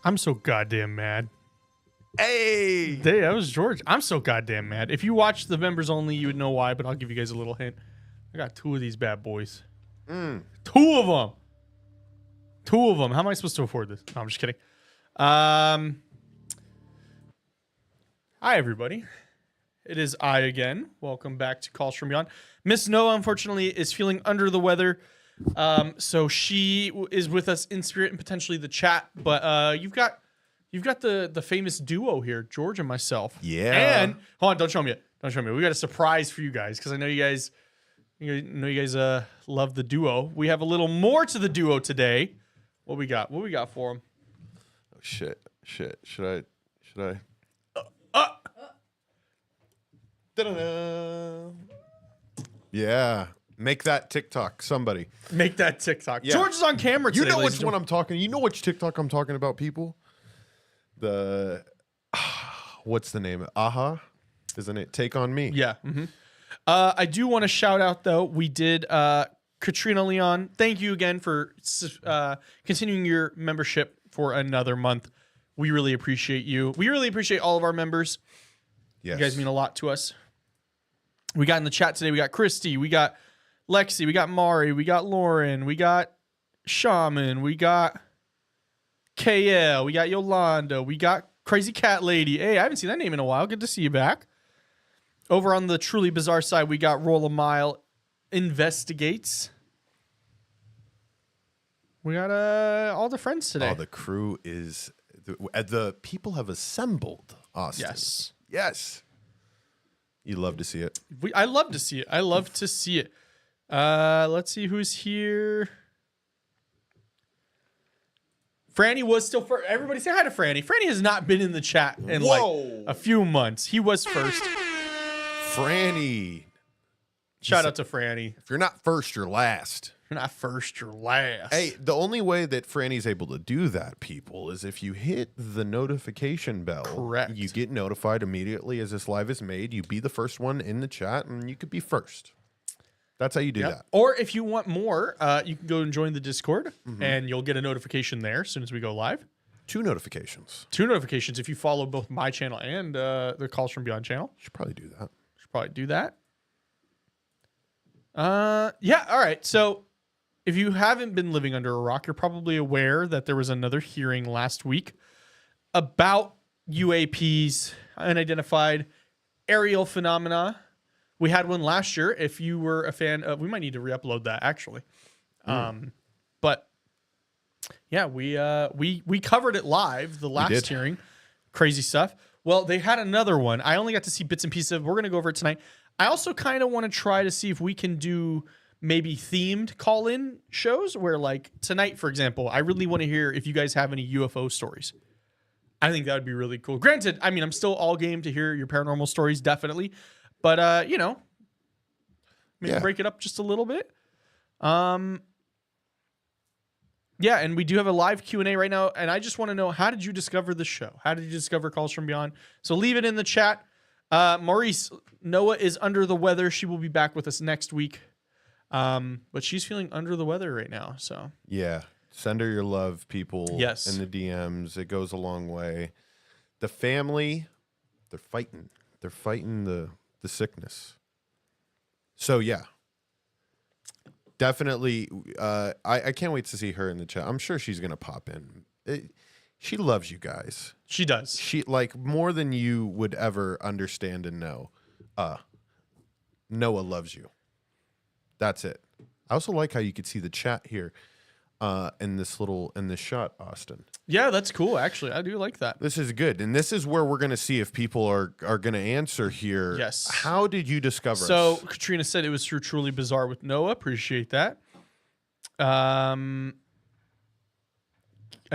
I'm so goddamn mad. Hey, That was George. I'm so goddamn mad. If you watch the members only, you would know why, but I'll give you guys a little hint. I got 2 of these bad boys. 2 of them. 2 of them. How am I supposed to afford this? No, I'm just kidding. Hi, everybody. It is I again. Welcome back to Calls From Beyond. Miss Noah, unfortunately, is feeling under the weather. So she is with us in spirit and potentially the chat. But you've got the famous duo here, George and myself. Yeah. And hold on, don't show me it. Don't show me it. We got a surprise for you guys because I know you guys love the duo. We have a little more to the duo today. What we got? What we got for them? Oh, shit. Should I? Da-da-da. Yeah. Make that TikTok, somebody. Make that TikTok. Yeah. George is on camera today. You know which one I'm talking. You know which TikTok I'm talking about, people? What's the name? Aha, isn't it? Take on Me. Yeah. Mm-hmm. I do want to shout out though. We did Katrina Leon. Thank you again for continuing your membership for another month. We really appreciate you. We really appreciate all of our members. Yes. You guys mean a lot to us. We got in the chat today. We got Christy. We got Lexi. We got Mari. We got Lauren. We got Shaman. We got KL. We got Yolanda. We got Crazy Cat Lady. Hey, I haven't seen that name in a while. Good to see you back. Over on the truly bizarre side, we got Roll a Mile Investigates. We got all the friends today. Oh, the crew is the people have assembled. Austin. Yes. You love to see it. I love to see it. I love to see it. Let's see who's here. Franny was still first. Everybody say hi to Franny. Franny has not been in the chat in like a few months. He was first. Franny. Shout out to Franny. If you're not first, you're last. If you're not first, you're last. Hey, the only way that Franny's able to do that, people, is if you hit the notification bell. Correct. You get notified immediately as this live is made. You be the first one in the chat, and you could be first. That's how you do that. Or if you want more, you can go and join the Discord, and you'll get a notification there as soon as we go live. 2 notifications. 2 notifications if you follow both my channel and the Calls From Beyond channel. Should probably do that. Should probably do that. Yeah, all right. So if you haven't been living under a rock, you're probably aware that there was another hearing last week about UAPs, unidentified aerial phenomena. We had one last year. If you were a fan of, we might need to re-upload that actually. But yeah, we covered it live the last hearing. Crazy stuff. Well, they had another one. I only got to see bits and pieces of. We're gonna go over it tonight. I also kind of want to try to see if we can do maybe themed call-in shows where, like tonight, for example, I really want to hear if you guys have any UFO stories. I think that would be really cool. Granted, I mean, I'm still all game to hear your paranormal stories, definitely. But, maybe break it up just a little bit. Yeah, and we do have a live Q&A right now, and I just want to know, how did you discover the show? How did you discover Calls From Beyond? So leave it in the chat. Maurice, Noah is under the weather. She will be back with us next week. But she's feeling under the weather right now, so. Yeah. Send her your love, people. Yes. In the DMs. It goes a long way. The family, they're fighting. They're fighting the sickness. So, yeah. Definitely. I can't wait to see her in the chat. I'm sure she's going to pop in. She loves you guys. She does. She, like, more than you would ever understand and know. Noah loves you. That's it. I also like how you could see the chat here in this shot, Austin. Yeah, that's cool. Actually, I do like that. This is good. And this is where we're going to see if people are going to answer here. Yes. How did you discover us? So Katrina said it was through Truly Bizarre with Noah. Appreciate that. I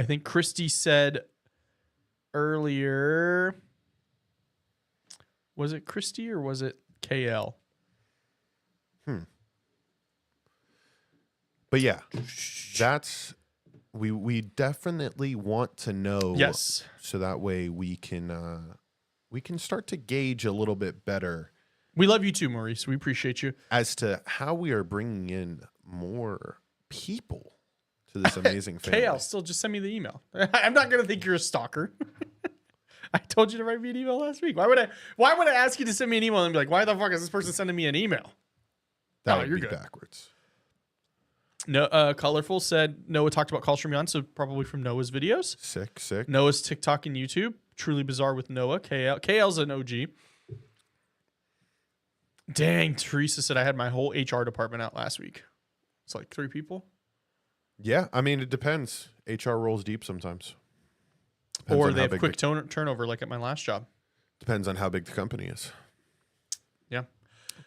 think Christy said earlier, was it Christy or was it KL? But yeah, that's we definitely want to know. Yes. So that way we can start to gauge a little bit better. We love you too, Maurice. We appreciate you. As to how we are bringing in more people to to this amazing family. KL, still just send me the email. I'm not gonna think you're a stalker. I told you to write me an email last week. Why would I ask you to send me an email and be like, why the fuck is this person sending me an email? That No, would be good. backwards. No, Colorful said Noah talked about Calls From Beyond, so probably from Noah's videos. Sick. Noah's TikTok and YouTube. Truly Bizarre with Noah. KL's an OG. Dang, Teresa said I had my whole HR department out last week. It's like 3 people. Yeah, I mean, it depends. HR rolls deep sometimes. Depends Or on they how have big quick turnover like at my last job. Depends on how big the company is. Yeah.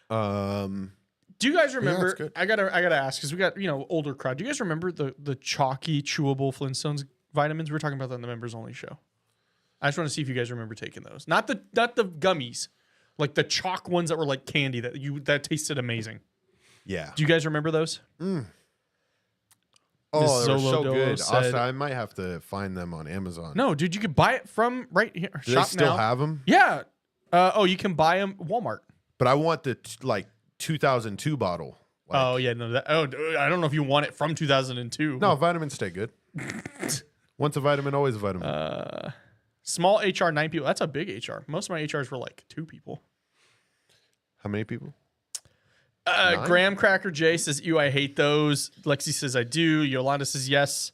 Do you guys remember? it's good. I gotta ask because we got older crowd. Do you guys remember the chalky chewable Flintstones vitamins? We were talking about that in the members only show. I just want to see if you guys remember taking those. Not the gummies, like the chalk ones that were like candy that tasted amazing. Yeah. Do you guys remember those? Oh, Miss they were so Zolo good. said- Austin, I might have to find them on Amazon. No, dude, you could buy it from right here. Do they Shop still now. have them? Yeah. You can buy them Walmart. But I want the 2002 bottle. Oh yeah, no. I don't know if you want it from 2002. No, vitamins stay good. Once a vitamin, always a vitamin. Small HR 9 people. That's a big HR. Most of my HRs were like 2 people. How many people? 9? Graham Cracker J says, "Ew, I hate those." Lexi says, "I do." Yolanda says, "Yes."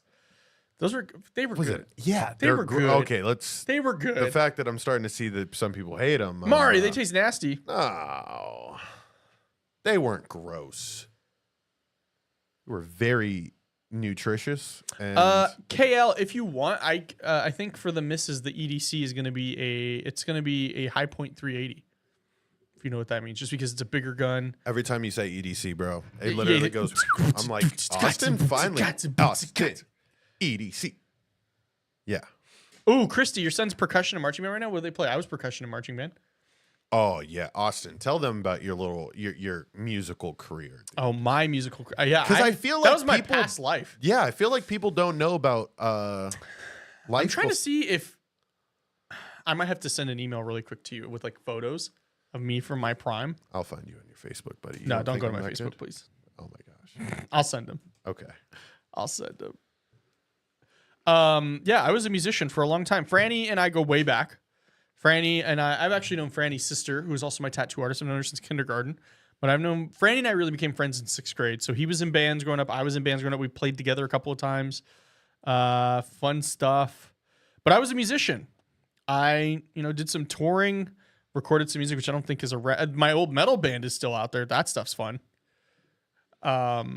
They were good. Yeah, They were good. Okay, They were good. The fact that I'm starting to see that some people hate them. Mari, they taste nasty. Oh, they weren't gross. They were very nutritious. And KL, if you want, I think for the misses, the EDC is going to be a high point 380. If you know what that means, just because it's a bigger gun. every time you say EDC, bro, it literally goes. I'm like, Austin, finally, Austin, EDC. Yeah. Ooh, Christy, your son's percussion and marching band right now. What do they play? I was percussion and marching band. Oh yeah, Austin, tell them about your musical career. Dude. Oh, my musical. Yeah, Because I feel like that was my people- past life. Yeah, I feel like people don't know about life. I'm trying to see if I might have to send an email really quick to you with like photos of me from my prime. I'll find you on your Facebook, buddy. You No, don't think go to I'm my that Facebook, good? please. Oh my gosh. I'll send them. Okay. I'll send them. Yeah, I was a musician for a long time. Franny and I go way back. Franny and I've actually known Franny's sister, who is also my tattoo artist. I've known her since kindergarten. But I've known Franny and I really became friends in 6th grade. So he was in bands growing up. I was in bands growing up. We played together a couple of times. Fun stuff. But I was a musician. I, did some touring, recorded some music, which I don't think is my old metal band is still out there. That stuff's fun. But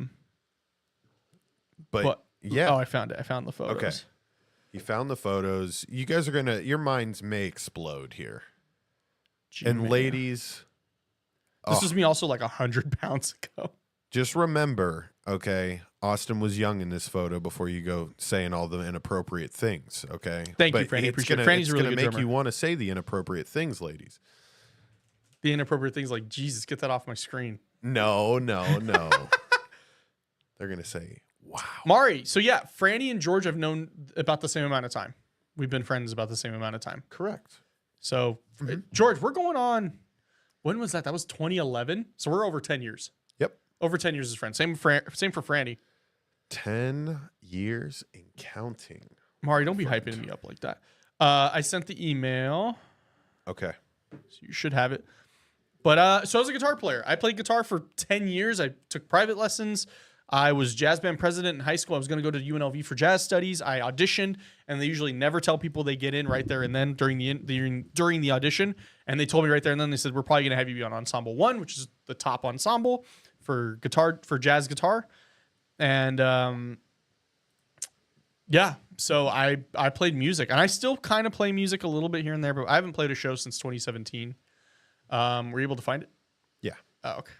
yeah. Oh, I found it. I found the photos. Okay. You found the photos. You guys are your minds may explode here. And ladies, this was me also like 100 pounds ago. just remember, okay, Austin was young in this photo before you go saying all the inappropriate things, okay? Thank you, Franny. Appreciate it. Franny's a really good make drummer. you want to say the inappropriate things, ladies. The inappropriate things like, Jesus, get that off my screen. No. They're going to say, wow. Mari. So yeah, Franny and George I've known about the same amount of time. We've been friends about the same amount of time. Correct. So George, we're going on. When was that? That was 2011. So we're over 10 years. Yep. Over 10 years as friends. Same for Franny. 10 years and counting. Mari, don't be hyping me up like that. I sent the email. Okay. So you should have it. But so I was a guitar player. I played guitar for 10 years. I took private lessons. I was jazz band president in high school. I was going to go to UNLV for jazz studies. I auditioned, and they usually never tell people they get in right there and then during the audition. And they told me right there and then, they said, we're probably going to have you be on Ensemble 1, which is the top ensemble for jazz guitar. And yeah, so I played music, and I still kind of play music a little bit here and there, but I haven't played a show since 2017. Were you able to find it? Yeah. Oh, okay.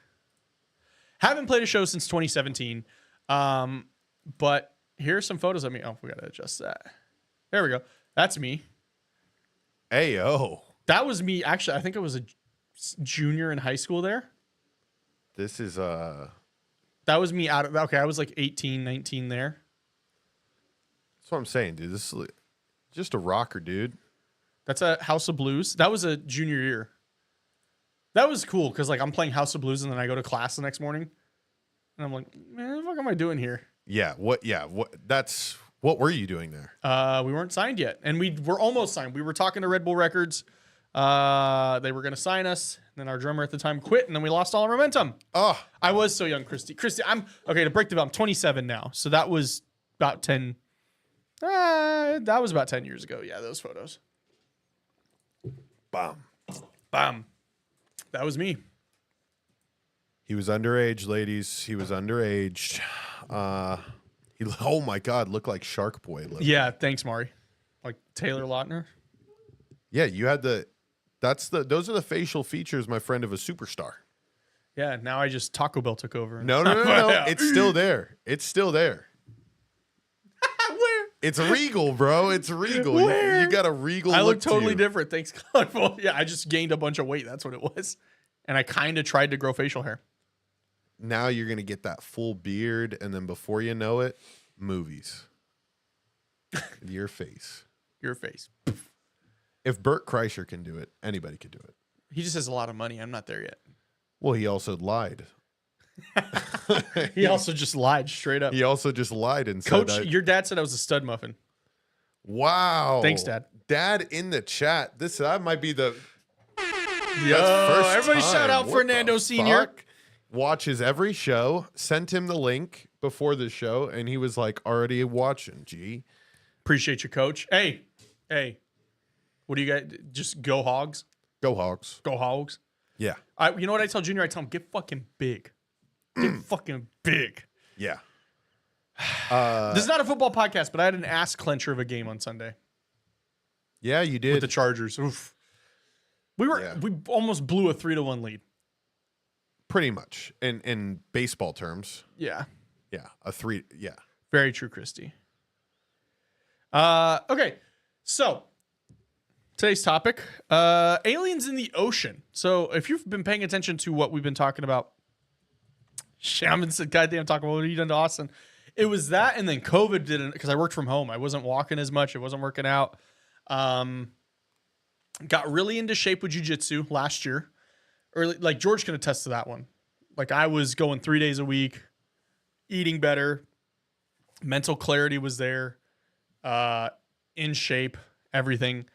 Haven't played a show since 2017. But here's some photos of me. Oh, we got to adjust that. There we go. That's me. Ayo. That was me. Actually, I think I was a junior in high school there. This is That was me okay, I was like 18, 19 there. That's what I'm saying, dude. This is just a rocker, dude. That's a House of Blues. That was a junior year. That was cool because like I'm playing House of Blues and then I go to class the next morning. And I'm like, man, what the fuck am I doing here? Yeah. What? Yeah. What? That's what were you doing there? We weren't signed yet, and we were almost signed. We were talking to Red Bull Records. They were going to sign us. Then our drummer at the time quit, and then we lost all our momentum. Oh, I was so young, Christy. I'm okay. To break the bell, I'm 27 now, so that was about 10. That was about 10 years ago. Yeah, those photos. bam. Bam. That was me. He was underage, ladies. He was underage. He, oh my God, looked like Shark Boy. Yeah, thanks, Mari. Like Taylor Lautner. Yeah, you had those are the facial features, my friend, of a superstar. Yeah, now I just Taco Bell took over. No. It's still there. It's still there. Where? It's regal, bro. It's regal. Where? You got a regal I look to totally you. different. Thanks, colorful. Yeah, I just gained a bunch of weight. That's what it was. And I kind of tried to grow facial hair. Now you're going to get that full beard, and then before you know it, movies. Your face. Your face. If Bert Kreischer can do it, anybody can do it. He just has a lot of money. I'm not there yet. Well, he also lied. He also just lied straight up. He also just lied and said Coach, that. your dad said I was a stud muffin. Wow. Thanks, Dad. Dad in the chat. That might be the Yo, first everybody time. shout out What Fernando the Sr. fuck? Watches every show. Sent him the link before the show, and he was like already watching. G. Appreciate you, Coach. Hey. What do you guys? Just go Hogs. Go Hogs. Go Hogs. Yeah. You know what I tell Junior? I tell him, get fucking big. Get fucking big. Yeah. This is not a football podcast, but I had an ass clencher of a game on Sunday Yeah, you with did. the Chargers. Oof. We almost blew a 3-1 lead. Pretty much. In baseball terms. Yeah. Yeah. A 3. Yeah. Very true, Christy. Okay. So today's topic, aliens in the ocean. So if you've been paying attention to what we've been talking about, I'm been goddamn talking about what you done to Austin. It was that, and then COVID didn't, because I worked from home. I wasn't walking as much. It wasn't working out. Got really into shape with jiu-jitsu last year. Early, like George can attest to that one. Like I was going 3 days a week, eating better, mental clarity was there, in shape, everything.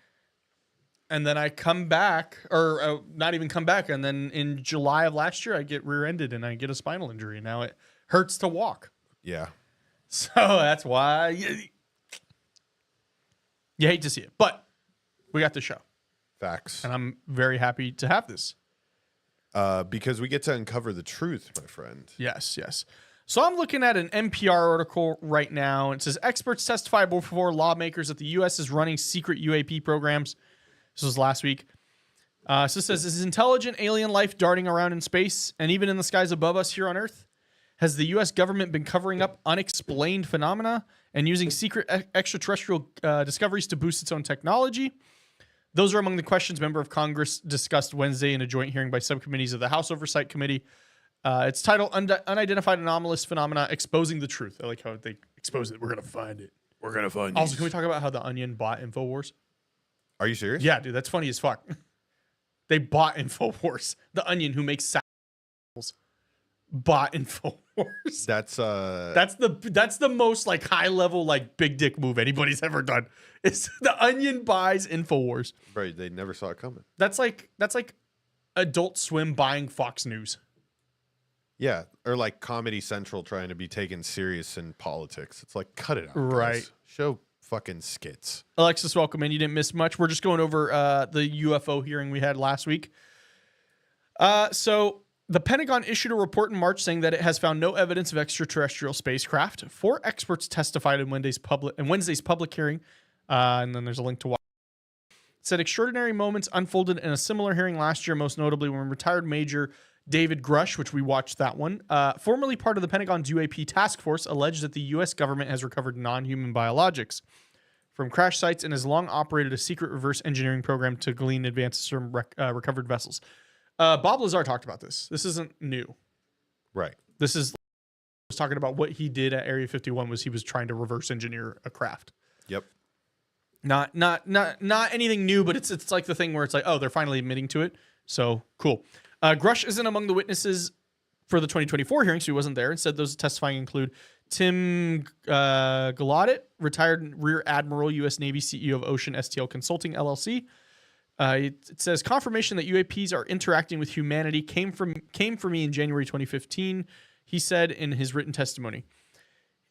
And then I come back, or not even come back. And then in July of last year, I get rear-ended and I get a spinal injury. Now it hurts to walk. Yeah. So that's why you hate to see it. But we got the show. Facts. And I'm very happy to have this. Because we get to uncover the truth, my friend. Yes. So I'm looking at an NPR article right now. It says experts testify before lawmakers that the U.S. is running secret UAP programs. This was last week. So it says, is intelligent alien life darting around in space and even in the skies above us here on Earth? Has the U.S. government been covering up unexplained phenomena and using secret extraterrestrial discoveries to boost its own technology? Those are among the questions member of Congress discussed Wednesday in a joint hearing by subcommittees of the House Oversight Committee. It's titled Unidentified Anomalous Phenomena Exposing the Truth. I like how they expose it. We're going to find it. We're going to find Also, can we talk about how the Onion bought InfoWars? Are you serious? Yeah, dude, that's funny as fuck. They bought InfoWars. The Onion, who makes samples, bought InfoWars. That's the most like high level like big dick move anybody's ever done. It's the Onion buys InfoWars. right. They never saw it coming. That's like Adult Swim buying Fox News. Yeah, or like Comedy Central trying to be taken serious in politics. It's like, cut it out, guys. Right. Show fucking skits. Alexis, welcome in. You didn't miss much. We're just going over the UFO hearing we had last week. So the Pentagon issued a report in March saying that it has found no evidence of extraterrestrial spacecraft. 4 experts testified in Wednesday's public hearing, and then there's a link to watch. It said extraordinary moments unfolded in a similar hearing last year, most notably when retired Major David Grush, which we watched that one, formerly part of the Pentagon's UAP task force, alleged that the U.S. government has recovered non-human biologics from crash sites and has long operated a secret reverse engineering program to glean advances from recovered vessels. Bob Lazar talked about this. This isn't new. Right. This is was talking about what he did at Area 51 was he was trying to reverse engineer a craft. Yep. Not anything new, but it's like the thing where it's like, oh, they're finally admitting to it. So cool. Grush isn't among the witnesses for the 2024 hearing, so he wasn't there. Instead, those testifying include Tim Gallaudet, retired Rear Admiral, U.S. Navy, CEO of Ocean STL Consulting, LLC. It says confirmation that UAPs are interacting with humanity came for me in January 2015, he said in his written testimony.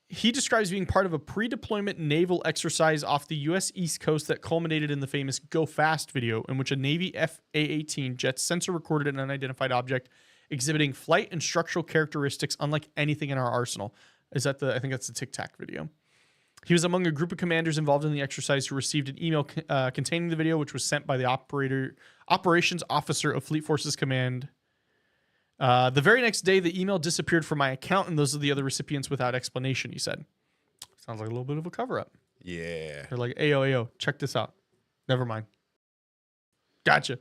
He describes being part of a pre-deployment naval exercise off the U.S. East Coast that culminated in the famous Go Fast video, in which a Navy FA-18 jet sensor recorded an unidentified object exhibiting flight and structural characteristics unlike anything in our arsenal. I think that's the Tic Tac video. He was among a group of commanders involved in the exercise who received an email containing the video, which was sent by the operations officer of Fleet Forces Command. The very next day, the email disappeared from my account, and those are the other recipients without explanation, he said. Sounds like a little bit of a cover-up. Yeah. They're like, ayo, check this out. Never mind. Gotcha.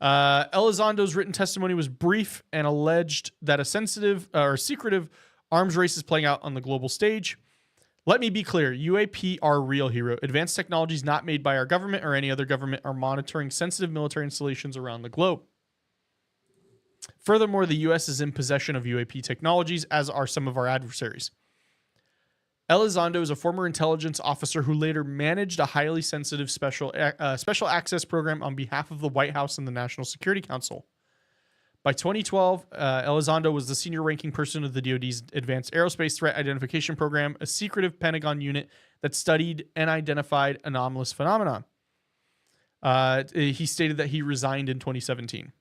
Elizondo's written testimony was brief and alleged that a sensitive or secretive arms race is playing out on the global stage. Let me be clear. UAP are real, he wrote. Advanced technologies not made by our government or any other government are monitoring sensitive military installations around the globe. Furthermore, the U.S. is in possession of UAP technologies, as are some of our adversaries. Elizondo is a former intelligence officer who later managed a highly sensitive special access program on behalf of the White House and the National Security Council. By 2012, Elizondo was the senior-ranking person of the DoD's Advanced Aerospace Threat Identification Program, a secretive Pentagon unit that studied and identified anomalous phenomena. He stated that he resigned in 2017.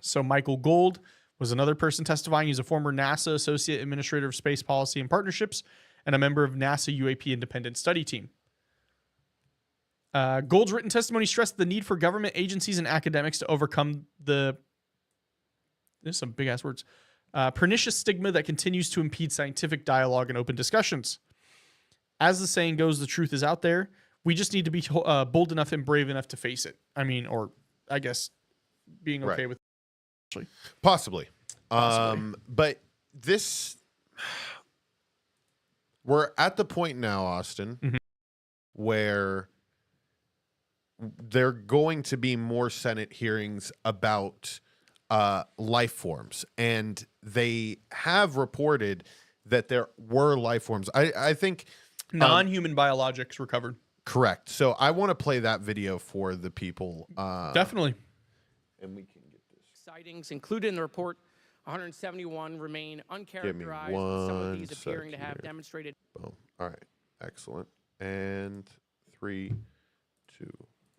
So Michael Gold was another person testifying. He's a former NASA Associate Administrator of Space Policy and Partnerships and a member of NASA UAP Independent Study Team. Gold's written testimony stressed the need for government agencies and academics to overcome there's some big-ass words, pernicious stigma that continues to impede scientific dialogue and open discussions. As the saying goes, the truth is out there. We just need to be bold enough and brave enough to face it. I mean, or I guess being okay with it. Possibly. But this... We're at the point now, Austin, where there are going to be more Senate hearings about life forms. And they have reported that there were life forms. I think... Non-human biologics recovered. Correct. So I want to play that video for the people. Definitely. And we can get this. Sightings included in the report. 171 remain uncharacterized, with some of these appearing to have demonstrated. Boom. All right. Excellent. And 3,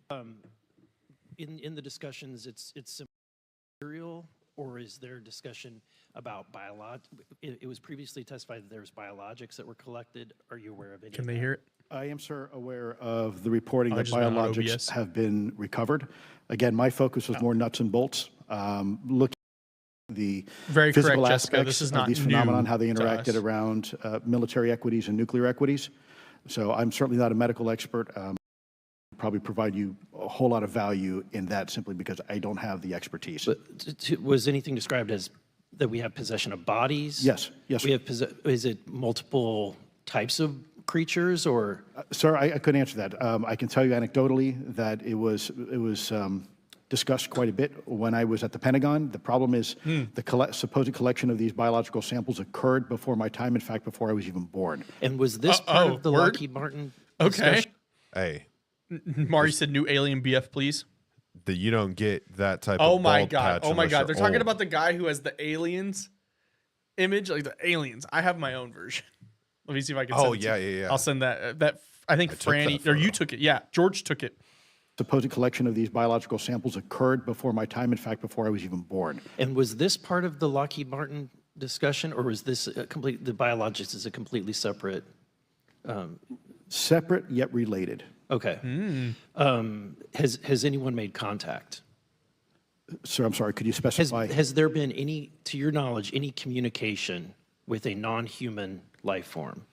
2. In the discussions, it's material, or is there discussion about it was previously testified that there's biologics that were collected. Are you aware of any? Can they hear it? I am, sir, aware of the reporting that just not biologics OBS. have been recovered. Again, my focus was more nuts and bolts, looking at the Very physical correct, Jessica. aspects This is of not these new phenomenon, how they to interacted us. around military equities and nuclear equities. So I'm certainly not a medical expert. Probably provide you a whole lot of value in that simply because I don't have the expertise. But was anything described as that we have possession of bodies? Yes, yes, We sir. have is it multiple types of creatures, or Sir, I couldn't answer that. I can tell you anecdotally that it was discussed quite a bit when I was at the Pentagon. The problem is the supposed collection of these biological samples occurred before my time, in fact, before I was even born. and was this part of the word? Lockheed Martin Okay. discussion? Hey, Mari said new alien BF, please. you don't get that type Oh of my bald God. patch Oh my unless God. you're They're talking old. about the guy who has the aliens image, like the aliens. I have my own version. Let me see if I can send it to yeah, you. yeah, yeah. I'll send that. I think took that Franny, or you photo. took it. Yeah. George took it. Supposed collection of these biological samples occurred before my time, in fact, before I was even born. And was this part of the Lockheed Martin discussion, or was this the biologics is a completely separate? Separate yet related. Okay. Has anyone made contact? Sir, I'm sorry, could you specify? Has there been any, to your knowledge, any communication with a non-human life form?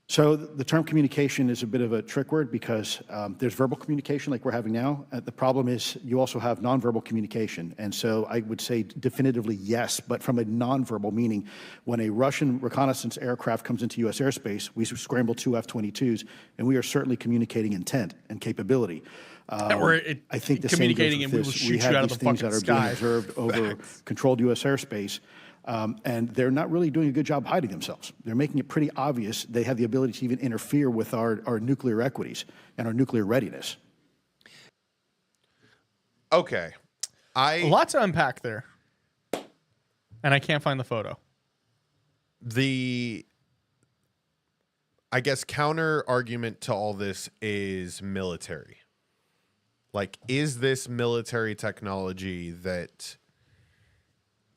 So the term communication is a bit of a trick word because there's verbal communication like we're having now. The problem is you also have nonverbal communication. And so I would say definitively yes, but from a nonverbal meaning, when a Russian reconnaissance aircraft comes into U.S. airspace, we scramble 2 F-22s, and we are certainly communicating intent and capability. I think the same goes communicating with and we will this. shoot We you have out of these the things fucking that are being sky. observed over controlled U.S. airspace. And they're not really doing a good job hiding themselves. They're making it pretty obvious they have the ability to even interfere with our nuclear equities and our nuclear readiness. Okay. A lot to unpack there. And I can't find the photo. I guess counter argument to all this is military. Like, is this military technology that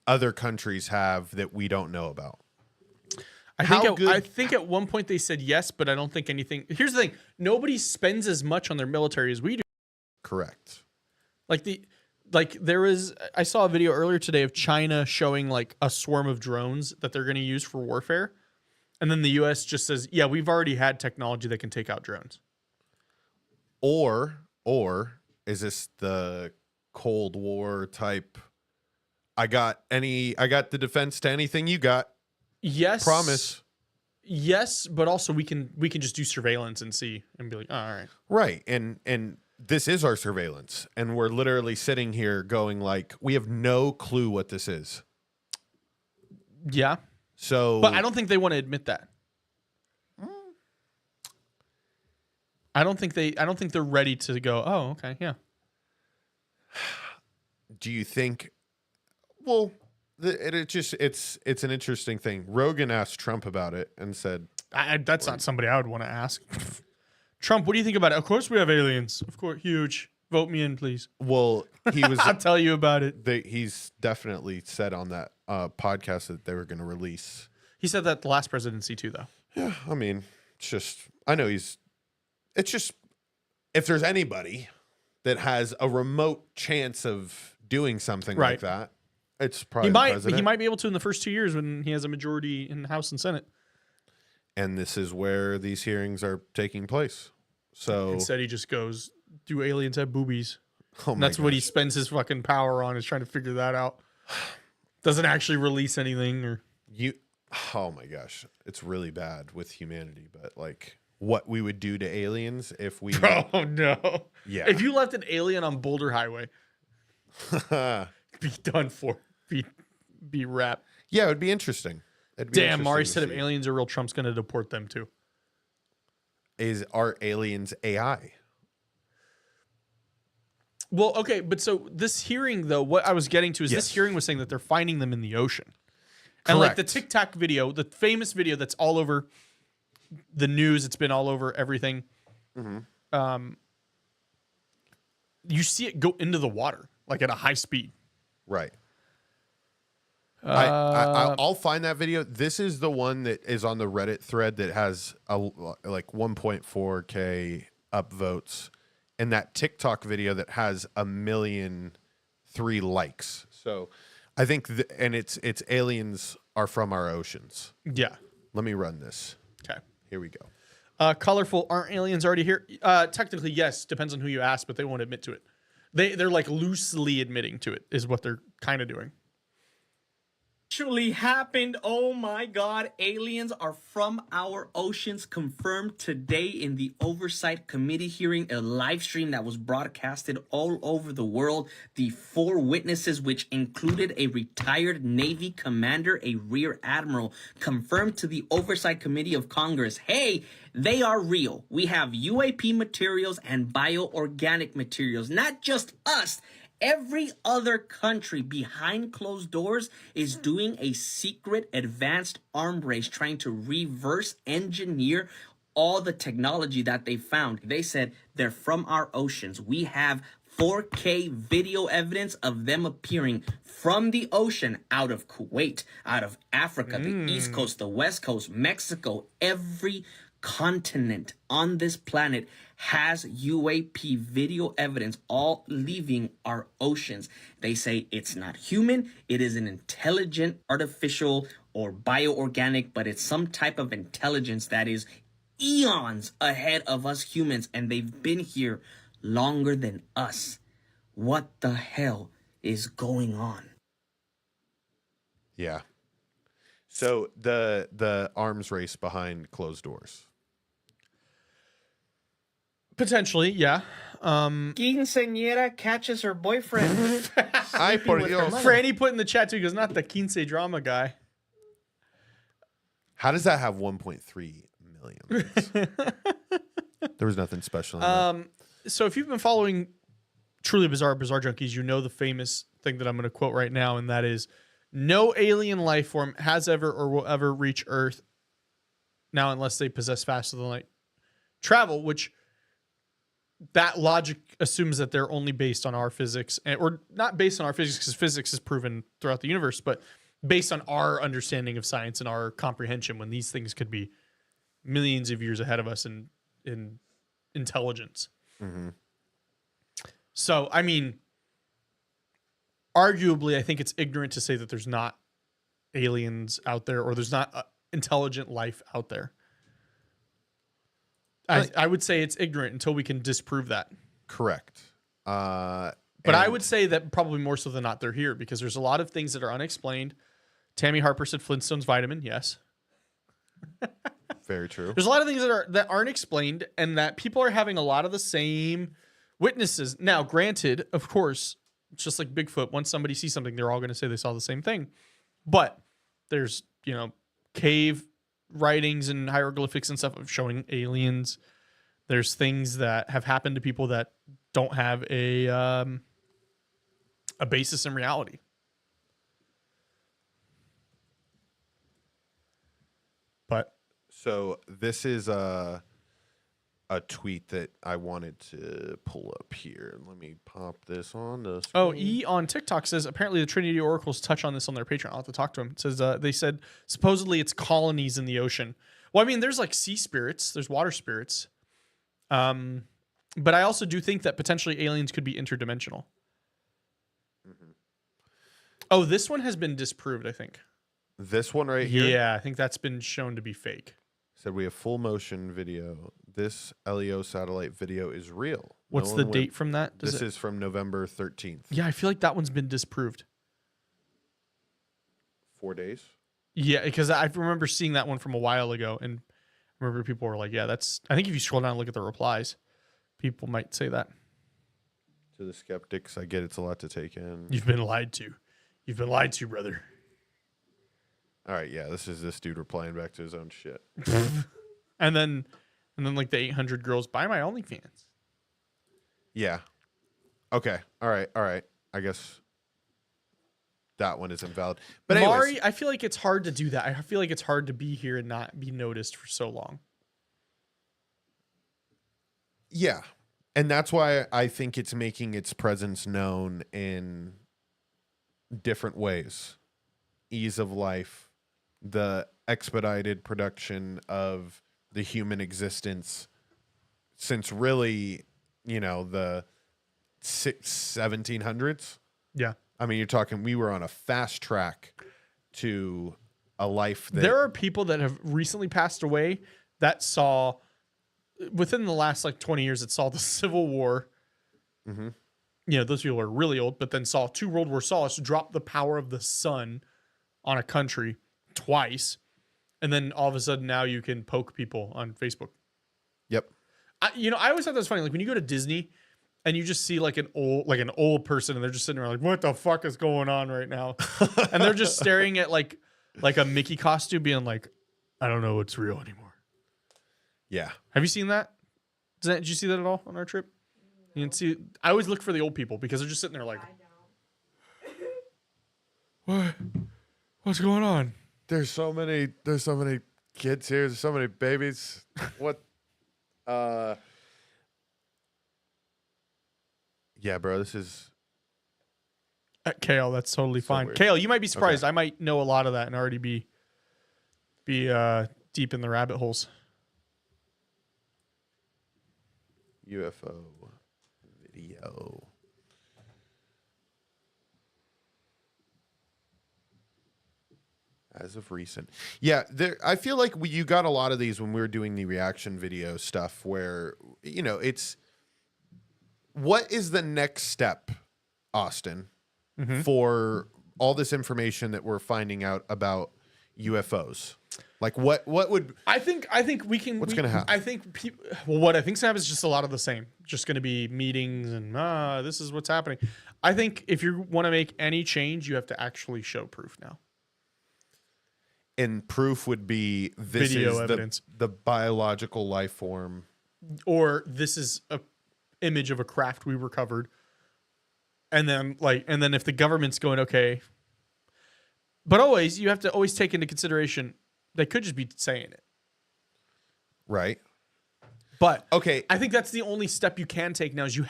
other countries have that we don't know about? I think at one point they said yes, but I don't think anything. Here's the thing: nobody spends as much on their military as we do. Correct. I saw a video earlier today of China showing like a swarm of drones that they're going to use for warfare. And then the US just says, yeah, we've already had technology that can take out drones. Or is this the Cold War type? I got the defense to anything you got. Yes. Promise. Yes, but also we can just do surveillance and see and be like, oh, all right. Right. And this is our surveillance. And we're literally sitting here going like, we have no clue what this is. Yeah. So, but I don't think they want to admit that. I don't think they're ready to go, oh, okay, yeah. Do you think, well, it's an interesting thing. Rogan asked Trump about it and said, that's not somebody I would want to ask. Trump, what do you think about it? Of course we have aliens. Of course, huge. Vote me in, please. Well, he was. I'll tell you about it. He's definitely said on that podcast that they were going to release. He said that the last presidency too, though. Yeah, I mean, I know it's just, if there's anybody that has a remote chance of doing something like that, it's probably the president. He might be able to in the first 2 years when he has a majority in the House and Senate. And this is where these hearings are taking place. So instead, he just goes, "Do aliens have boobies?" Oh and that's what he spends his fucking power on, is trying to figure that out. Doesn't actually release anything or Oh my gosh, it's really bad with humanity. But like, what we would do to aliens if we? Oh no! Yeah, if you left an alien on Boulder Highway, be done for. Be wrapped. Yeah, it would be interesting. Damn, Mari said if aliens are real, Trump's going to deport them too. Are aliens AI? Well, okay, but so this hearing, though, what I was getting to is this hearing was saying that they're finding them in the ocean. And like the TikTok video, the famous video that's all over the news, it's been all over everything. Mm-hmm. You see it go into the water, like at a high speed. Right. I'll find that video. This is the one that is on the Reddit thread that has like 1.4K upvotes, and that TikTok video that has 1,000,003 likes. So I think, and it's aliens are from our oceans. Yeah. Let me run this. Okay. Here we go. Colorful, aren't aliens already here? Technically, yes. Depends on who you ask, but they won't admit to it. They're like loosely admitting to it is what they're kind of doing. Actually happened. Oh my God. Aliens are from our oceans, confirmed today in the Oversight Committee hearing, a live stream that was broadcasted all over the world. The 4 witnesses, which included a retired Navy commander, a rear admiral, confirmed to the Oversight Committee of Congress, hey, they are real. We have UAP materials and bioorganic materials, not just us. Every other country behind closed doors is doing a secret advanced arms race trying to reverse engineer all the technology that they found. They said they're from our oceans. We have 4K video evidence of them appearing from the ocean out of Kuwait, out of Africa, the East Coast, the West Coast, Mexico. Every continent on this planet has UAP video evidence, all leaving our oceans. They say it's not human, it is an intelligent, artificial, or bioorganic, but it's some type of intelligence that is eons ahead of us humans, and they've been here longer than us. What the hell is going on? Yeah. So the arms race behind closed doors. Potentially, yeah. Quinceañera catches her boyfriend Ay, por with her Dios. money. Franny put in the chat too. He goes, not the quince drama guy. How does that have 1.3 million? There was nothing special. In So if you've been following Truly Bizarre Junkies, you know the famous thing that I'm going to quote right now, and that is, no alien life form has ever or will ever reach Earth now unless they possess faster than light travel, which that logic assumes that they're only based on our physics, or not based on our physics because physics is proven throughout the universe, but based on our understanding of science and our comprehension when these things could be millions of years ahead of us in intelligence. Mm-hmm. So, I mean, arguably, I think it's ignorant to say that there's not aliens out there or there's not intelligent life out there. I would say it's ignorant until we can disprove that. Correct. But I would say that probably more so than not they're here because there's a lot of things that are unexplained. Tammy Harper said Flintstones vitamin. Yes. Very true. There's a lot of things that aren't explained and that people are having a lot of the same witnesses. Now, granted, of course, it's just like Bigfoot. Once somebody sees something, they're all going to say they saw the same thing. But there's, cave writings and hieroglyphics and stuff of showing aliens. There's things that have happened to people that don't have a basis in reality. But So this is a tweet that I wanted to pull up here. Let me pop this on the screen. Oh, E on TikTok says apparently the Trinity Oracles touch on this on their Patreon. I'll have to talk to him. It says they said supposedly it's colonies in the ocean. Well, I mean, there's like sea spirits, there's water spirits. But I also do think that potentially aliens could be interdimensional. Mm-hmm. Oh, this one has been disproved, I think. This one right here? Yeah, I think that's been shown to be fake. Said we have full motion video. This LEO satellite video is real. What's the date from that? This is from November 13th. Yeah, I feel like that one's been disproved. 4 days? Yeah, because I remember seeing that one from a while ago, and I remember people were like, yeah, that's... I think if you scroll down and look at the replies, people might say that. To the skeptics, I get it's a lot to take in. You've been lied to. You've been lied to, brother. All right, yeah, this is this dude replying back to his own shit. And then like the 800 girls buy my OnlyFans. Yeah. Okay. All right. I guess that one is invalid. But anyways, Mari, I feel like it's hard to do that. I feel like it's hard to be here and not be noticed for so long. yeah. And that's why I think it's making its presence known in different ways. Ease of life, the expedited production of the human existence since really, the 1700s. Yeah. I mean, you're talking, we were on a fast track to a life that... There are people that have recently passed away that saw, within the last 20 years, that saw the Civil War. Mm-hmm. Those people are really old, but then saw 2 World War Saws drop the power of the sun on a country twice. And then all of a sudden now you can poke people on Facebook. Yep. I always thought that was funny. Like when you go to Disney and you just see an old person and they're just sitting there like, what the fuck is going on right now? And they're just staring at like a Mickey costume being like, I don't know what's real anymore. Yeah. Have you seen that? Did you see that at all on our trip? You can see, I always look for the old people because they're just sitting there like, what's going on? There's so many kids here. There's so many babies. What? Yeah, bro, this is... Kale, that's totally fine. weird. Kale, you might be surprised. Okay. I might know a lot of that and already be deep in the rabbit holes. UFO video. As of recent. Yeah, I feel like you got a lot of these when we were doing the reaction video stuff where, it's... What is the next step, Austin, for all this information that we're finding out about UFOs? Like what would I think we can. What's gonna happen? I think what I think's gonna happen is just a lot of the same. Just gonna be meetings and this is what's happening. I think if you want to make any change, you have to actually show proof now. and proof would be this Video is evidence. the biological life form. Or this is a image of a craft we recovered. And then if the government's going, okay. But always, you have to always take into consideration, they could just be saying it. Right. But Okay. I think that's the only step you can take now is you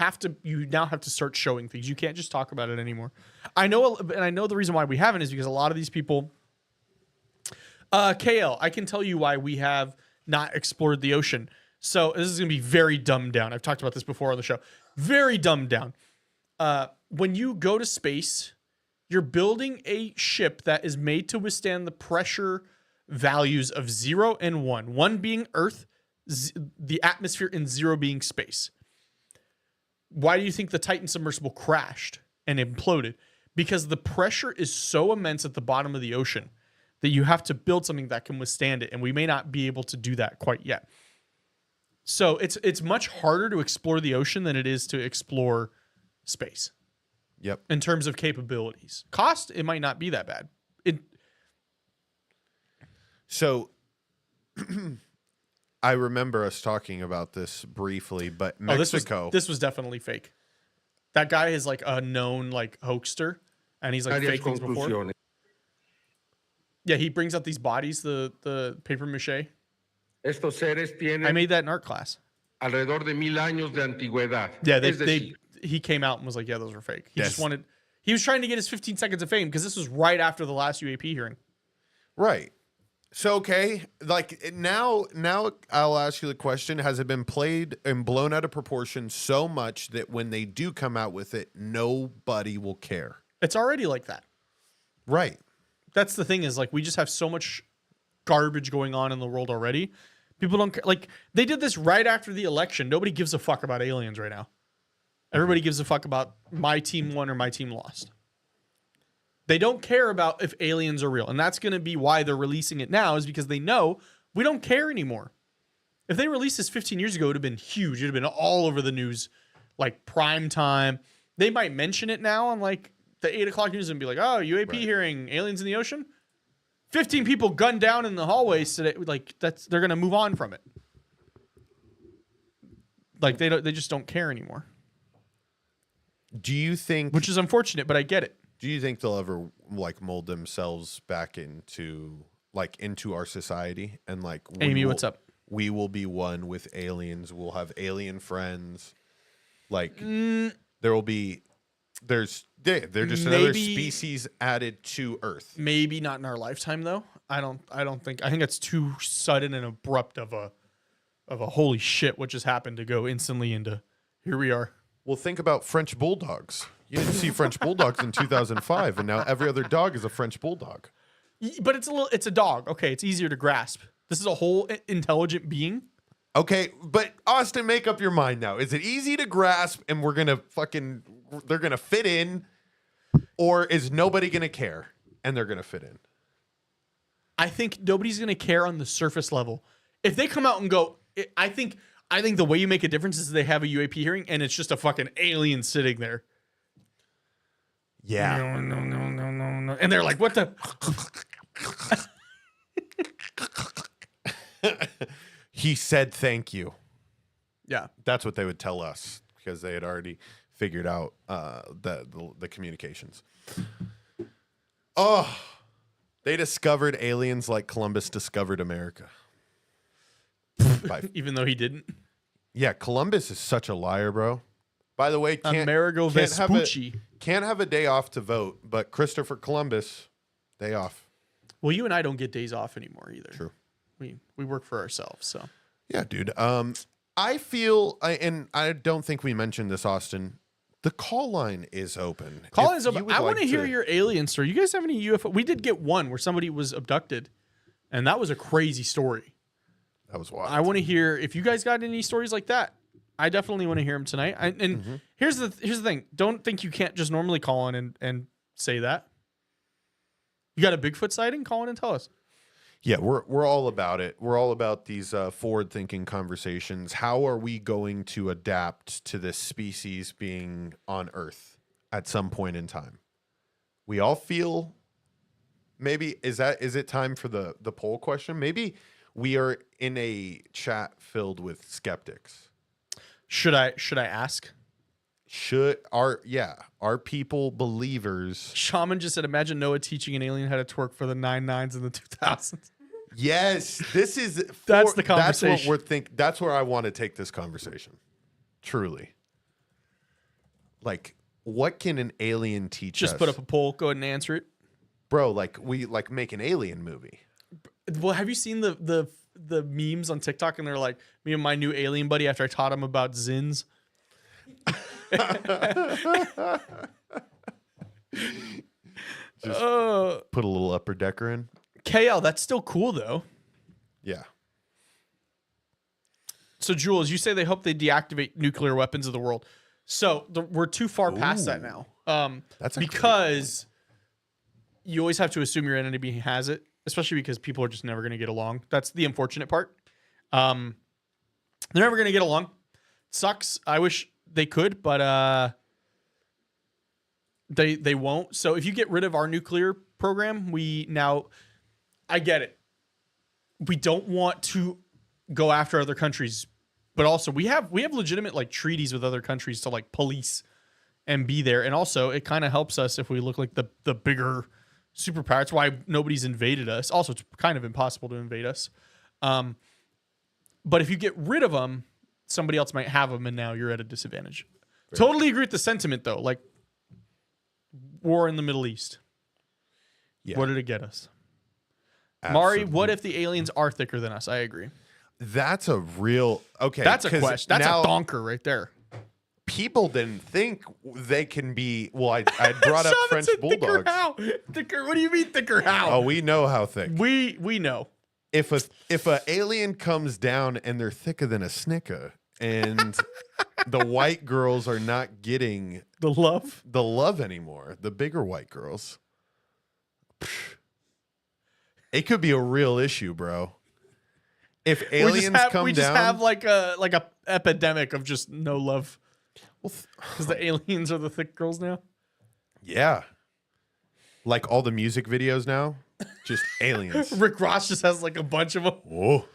now have to start showing things. You can't just talk about it anymore. I know the reason why we haven't is because a lot of these people, KL, I can tell you why we have not explored the ocean. So this is going to be very dumbed down. I've talked about this before on the show. Very dumbed down. When you go to space, you're building a ship that is made to withstand the pressure values of 0 and 1. 1 being Earth, the atmosphere, and 0 being space. Why do you think the Titan submersible crashed and imploded? Because the pressure is so immense at the bottom of the ocean that you have to build something that can withstand it, and we may not be able to do that quite yet. So it's much harder to explore the ocean than it is to explore space. Yep. In terms of capabilities. Cost, it might not be that bad. So I remember us talking about this briefly, but Mexico. This was definitely fake. That guy is like a known like hoaxster, and he's like fake things before. Yeah, he brings out these bodies, the paper mache. Estos seres tienen I made that in art class. alrededor de 1000 años de antigüedad. Yeah, he came out and was like, yeah, those are fake. He was trying to get his 15 seconds of fame because this was right after the last UAP hearing. Right. So, okay, like now I'll ask you the question, has it been played and blown out of proportion so much that when they do come out with it, nobody will care? It's already like that. Right. That's the thing is like we just have so much garbage going on in the world already. People don't care. Like they did this right after the election. Nobody gives a fuck about aliens right now. Everybody gives a fuck about my team won or my team lost. They don't care about if aliens are real. And that's going to be why they're releasing it now is because they know we don't care anymore. If they released this 15 years ago, it would have been huge. It would have been all over the news, like prime time. They might mention it now on like the 8 o'clock news and be like, oh, UAP hearing, aliens in the ocean. 15 people gunned down in the hallways today. Like they're going to move on from it. Like they just don't care anymore. Do you think, which is unfortunate, but I get it. Do you think they'll ever like mold themselves back into our society and like Amy, what's up? We will be one with aliens. We'll have alien friends. Like there will be they're just another species added to Earth. Maybe not in our lifetime though. I think that's too sudden and abrupt of a holy shit what just happened to go instantly into here we are. Well, think about French bulldogs. You didn't see French bulldogs in 2005, and now every other dog is a French bulldog. But it's a dog. Okay, it's easier to grasp. This is a whole intelligent being. Okay, but Austin, make up your mind now. Is it easy to grasp and they're gonna fit in, or is nobody gonna care and they're gonna fit in? I think nobody's gonna care on the surface level. If they come out and go, I think the way you make a difference is they have a UAP hearing and it's just a fucking alien sitting there. Yeah. No. And they're like, what the? He said thank you. Yeah. That's what they would tell us because they had already figured out the communications. Oh, they discovered aliens like Columbus discovered America. Even though he didn't. Yeah, Columbus is such a liar, bro. By the way, Amerigo Vespucci can't have a day off to vote, but Christopher Columbus, day off. Well, you and I don't get days off anymore either. True. We work for ourselves, so. Yeah, dude. I feel, and I don't think we mentioned this, Austin. The call line is open. Call is open. I want to hear your alien story. You guys have any UFO? We did get one where somebody was abducted, and that was a crazy story. That was wild. I want to hear if you guys got any stories like that. I definitely want to hear them tonight. Here's the thing. Don't think you can't just normally call in and say that. You got a Bigfoot sighting? Call in and tell us. Yeah, we're all about it. We're all about these forward-thinking conversations. How are we going to adapt to this species being on Earth at some point in time? We all feel maybe is it time for the poll question? Maybe we are in a chat filled with skeptics. Should I ask? Are people believers? Shaman just said, imagine Noah teaching an alien how to twerk for the 9/9s in the 2000s. Yes, this is That's the conversation. That's what that's where I want to take this conversation. Truly. Like, what can an alien teach us? Just put up a poll. Go ahead and answer it. Bro, like we make an alien movie. Well, have you seen the memes on TikTok? And they're like, me and my new alien buddy after I taught him about Zins. Just put a little upper decker in. KL, that's still cool though. Yeah. So Jules, you say they hope they deactivate nuclear weapons of the world. So we're too far past that now. That's because you always have to assume your enemy has it, especially because people are just never going to get along. That's the unfortunate part. They're never going to get along. Sucks. I wish they could, but they won't. So if you get rid of our nuclear program, I get it. We don't want to go after other countries, but also we have legitimate like treaties with other countries to like police and be there. And also it kind of helps us if we look like the bigger superpower. It's why nobody's invaded us. Also, it's kind of impossible to invade us. But if you get rid of them, somebody else might have them, and now you're at a disadvantage. Totally agree with the sentiment, though. Like, war in the Middle East. Yeah. What did it get us? Absolutely. Mari, what if the aliens are thicker than us? I agree. That's a real okay. That's a 'cause question. That's now a donker right there. People didn't think they can be. Well, I brought up Shaman French said, bulldogs. Thicker how? Thicker? What do you mean thicker how? Oh, we know how thick. We know. If a alien comes down and they're thicker than a Snicker, and the white girls are not getting The love anymore, the bigger white girls, it could be a real issue, bro. If aliens we just down, have like a epidemic of just no love. Because the aliens are the thick girls now. yeah, like all the music videos now, just aliens. Rick Ross just has like a bunch of them. Oh,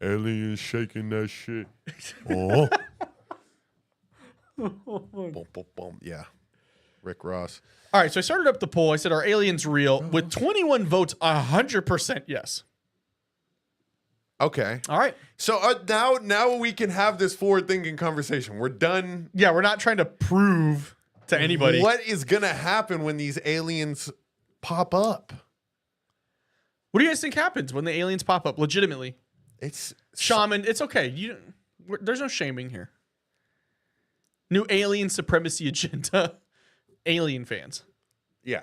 aliens shaking that shit. Oh, boom, boom, boom. Yeah, Rick Ross. All right, so I started up the poll. I said, are aliens real? With 21 votes, 100% yes. Okay. All right. So now we can have this forward-thinking conversation. We're done. Yeah, we're not trying to prove to anybody. What is going to happen when these aliens pop up? What do you guys think happens when the aliens pop up? Legitimately. It's Shaman, it's okay. There's no shaming here. New alien supremacy agenda. Alien fans. Yeah.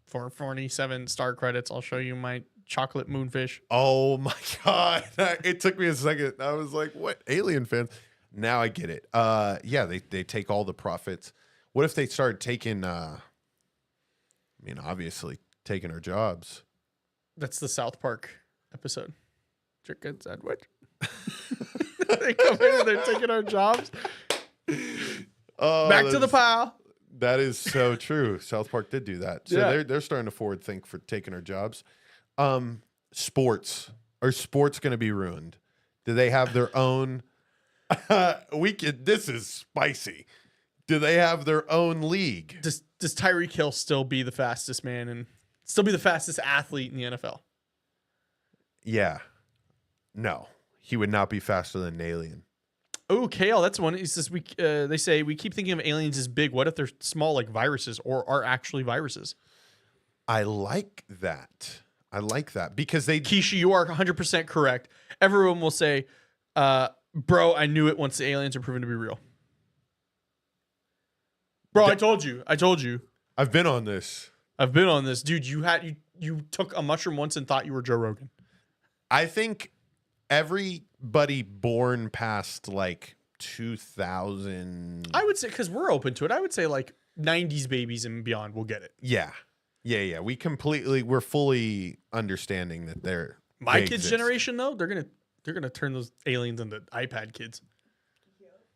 For 47 star credits, I'll show you my chocolate moonfish. Oh my God. It took me a second. I was like, what? Alien fans? Now I get it. Yeah, they take all the profits. What if they started taking, obviously taking our jobs? That's the South Park episode. Chicken sandwich. They come in and they're taking our jobs. Oh, Back to the pile. That is so true. South Park did do that. So Yeah. they're starting to forward think for taking our jobs. Sports. Are sports going to be ruined? Do they have their own? This is spicy. Do they have their own league? Does Tyreek Hill still be the fastest man and still be the fastest athlete in the NFL? Yeah. No, he would not be faster than an alien. Oh, KL, that's one. He says they say we keep thinking of aliens as big. What if they're small, like viruses, or are actually viruses? I like that. Because Keisha, you are 100% correct. Everyone will say, "Bro, I knew it once the aliens are proven to be real." Bro, I told you. I've been on this. Dude. You took a mushroom once and thought you were Joe Rogan. I think everybody born past like 2000. I would say, because we're open to it, I would say like 90s babies and beyond will get it. Yeah. Yeah. We're fully understanding that My they kids' exist. generation, though, they're gonna turn those aliens into iPad kids.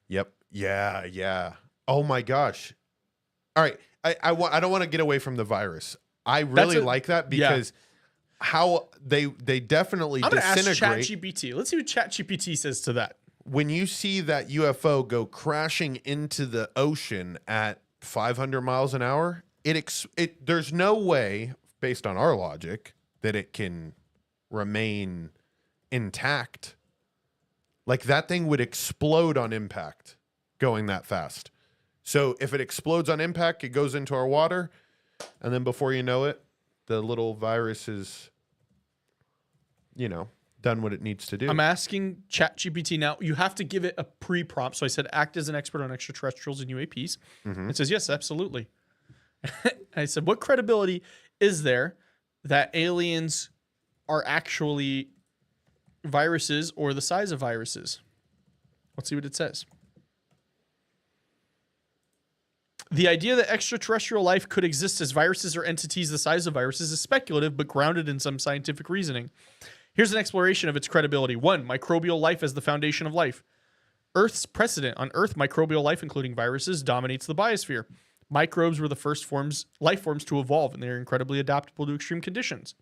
Yep. Yeah. Oh my gosh. All right. I don't want to get away from the virus. I really like that because how they definitely I'm gonna ask disintegrate. ChatGPT. Let's see what ChatGPT says to that. When you see that UFO go crashing into the ocean at 500 miles an hour, there's no way, based on our logic, that it can remain intact. Like that thing would explode on impact going that fast. So if it explodes on impact, it goes into our water, and then before you know it, the little virus is, done what it needs to do. I'm asking ChatGPT now. You have to give it a pre-prompt. So I said, act as an expert on extraterrestrials and UAPs. It says, yes, absolutely. I said, what credibility is there that aliens are actually viruses or the size of viruses? Let's see what it says. The idea that extraterrestrial life could exist as viruses or entities the size of viruses is speculative, but grounded in some scientific reasoning. Here's an exploration of its credibility. 1. Microbial life as the foundation of life. Earth's precedent. On Earth, microbial life, including viruses, dominates the biosphere. Microbes were the first life forms to evolve, and they are incredibly adaptable to extreme conditions.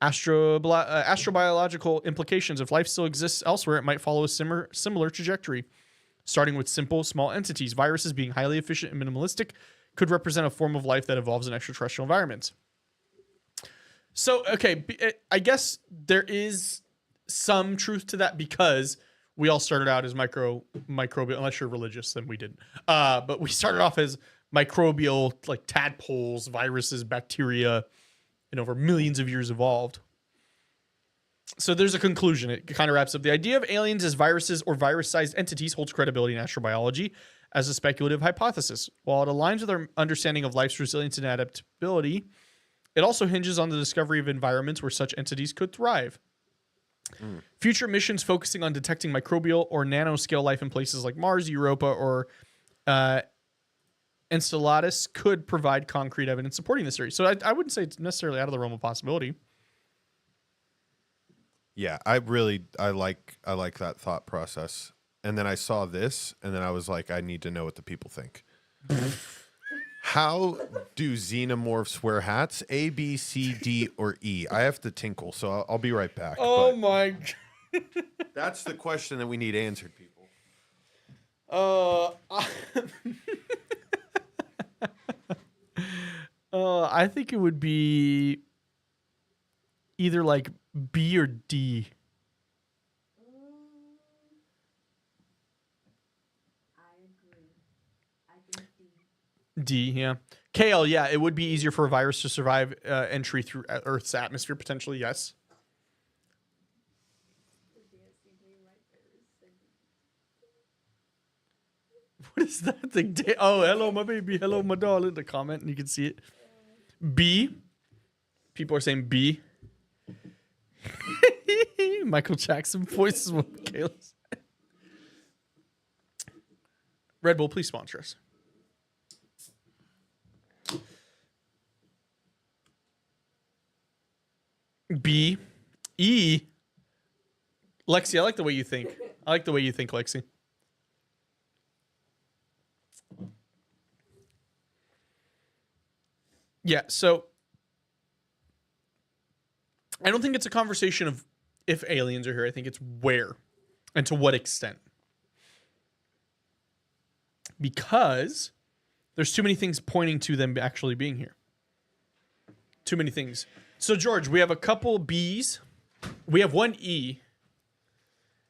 Astrobiological implications. If life still exists elsewhere, it might follow a similar trajectory. Starting with simple, small entities. Viruses, being highly efficient and minimalistic, could represent a form of life that evolves in extraterrestrial environments. So, okay, I guess there is some truth to that because we all started out as microbial, unless you're religious, then we didn't. But we started off as microbial, like tadpoles, viruses, bacteria, and over millions of years evolved. So there's a conclusion. It kind of wraps up. The idea of aliens as viruses or virus-sized entities holds credibility in astrobiology as a speculative hypothesis. While it aligns with our understanding of life's resilience and adaptability, it also hinges on the discovery of environments where such entities could thrive. Future missions focusing on detecting microbial or nanoscale life in places like Mars, Europa, or Enceladus could provide concrete evidence supporting this theory. So I wouldn't say it's necessarily out of the realm of possibility. Yeah, I like that thought process. And then I saw this, and then I was like, I need to know what the people think. How do xenomorphs wear hats? A, B, C, D, or E? I have to tinkle, so I'll be right back. Oh my! That's the question that we need answered, people. I think it would be either like B or D. D, yeah. KL, yeah, it would be easier for a virus to survive entry through Earth's atmosphere, potentially, yes. What is that thing? Oh, hello, my baby. Hello, my darling. The comment, and you can see it. B. People are saying B. Michael Jackson voice is what Kayla's. Red Bull, please sponsor us. B. E. Lexi, I like the way you think. Lexi. Yeah, so I don't think it's a conversation of if aliens are here. I think it's where and to what extent. Because there's too many things pointing to them actually being here. Too many things. So, George, we have a couple B's. We have one E.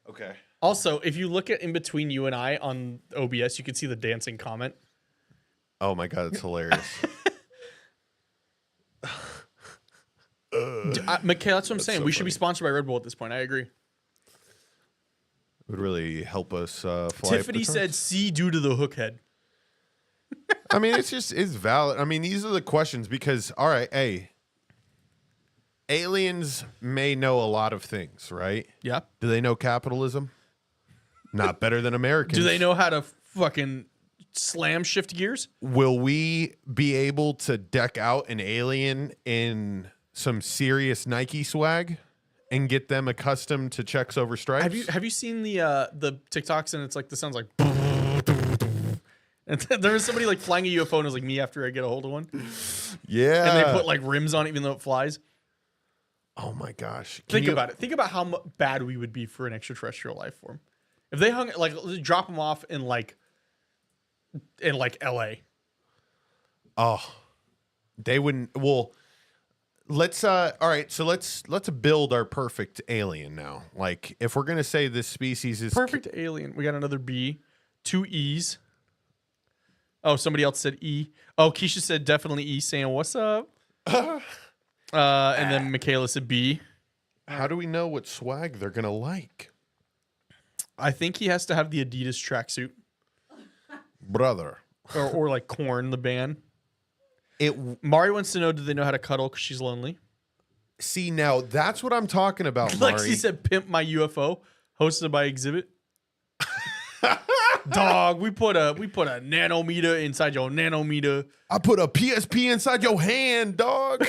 Okay. Also, if you look at in between you and I on OBS, you can see the dancing comment. Oh my God, it's hilarious. Michaela, that's what I'm saying. so We should be funny. sponsored by Red Bull at this point. I agree. It would really help us fly. Tiffany said C due to the hook head. I mean, it's valid. I mean, these are the questions because, all right, hey, aliens may know a lot of things, right? Yeah. Do they know capitalism? Not better than Americans. Do they know how to fucking slam shift gears. Will we be able to deck out an alien in some serious Nike swag and get them accustomed to checks over stripes? Have you seen the TikToks, and it's like the sounds like and there was somebody like flying a UFO, and it was like me after I get a hold of one. Yeah. And they put like rims on it even though it flies. Oh my gosh. Think about it. Think about how bad we would be for an extraterrestrial life form. If they hung like drop them off in like LA. Oh. They wouldn't. Well, let's all right, so let's build our perfect alien now. Like if we're going to say this species is Perfect alien. We got another B, 2 E's. Oh, somebody else said E. Oh, Keisha said definitely E, saying what's up. And then Michaela said B. How do we know what swag they're going to like? I think he has to have the Adidas tracksuit. Brother. Or like Korn, the band. Mari wants to know, do they know how to cuddle because she's lonely? See, now that's what I'm talking about, Mari. Lexi said pimp my UFO, hosted by Exhibit. Dog, we put a nanometer inside your nanometer. I put a PSP inside your hand, dog.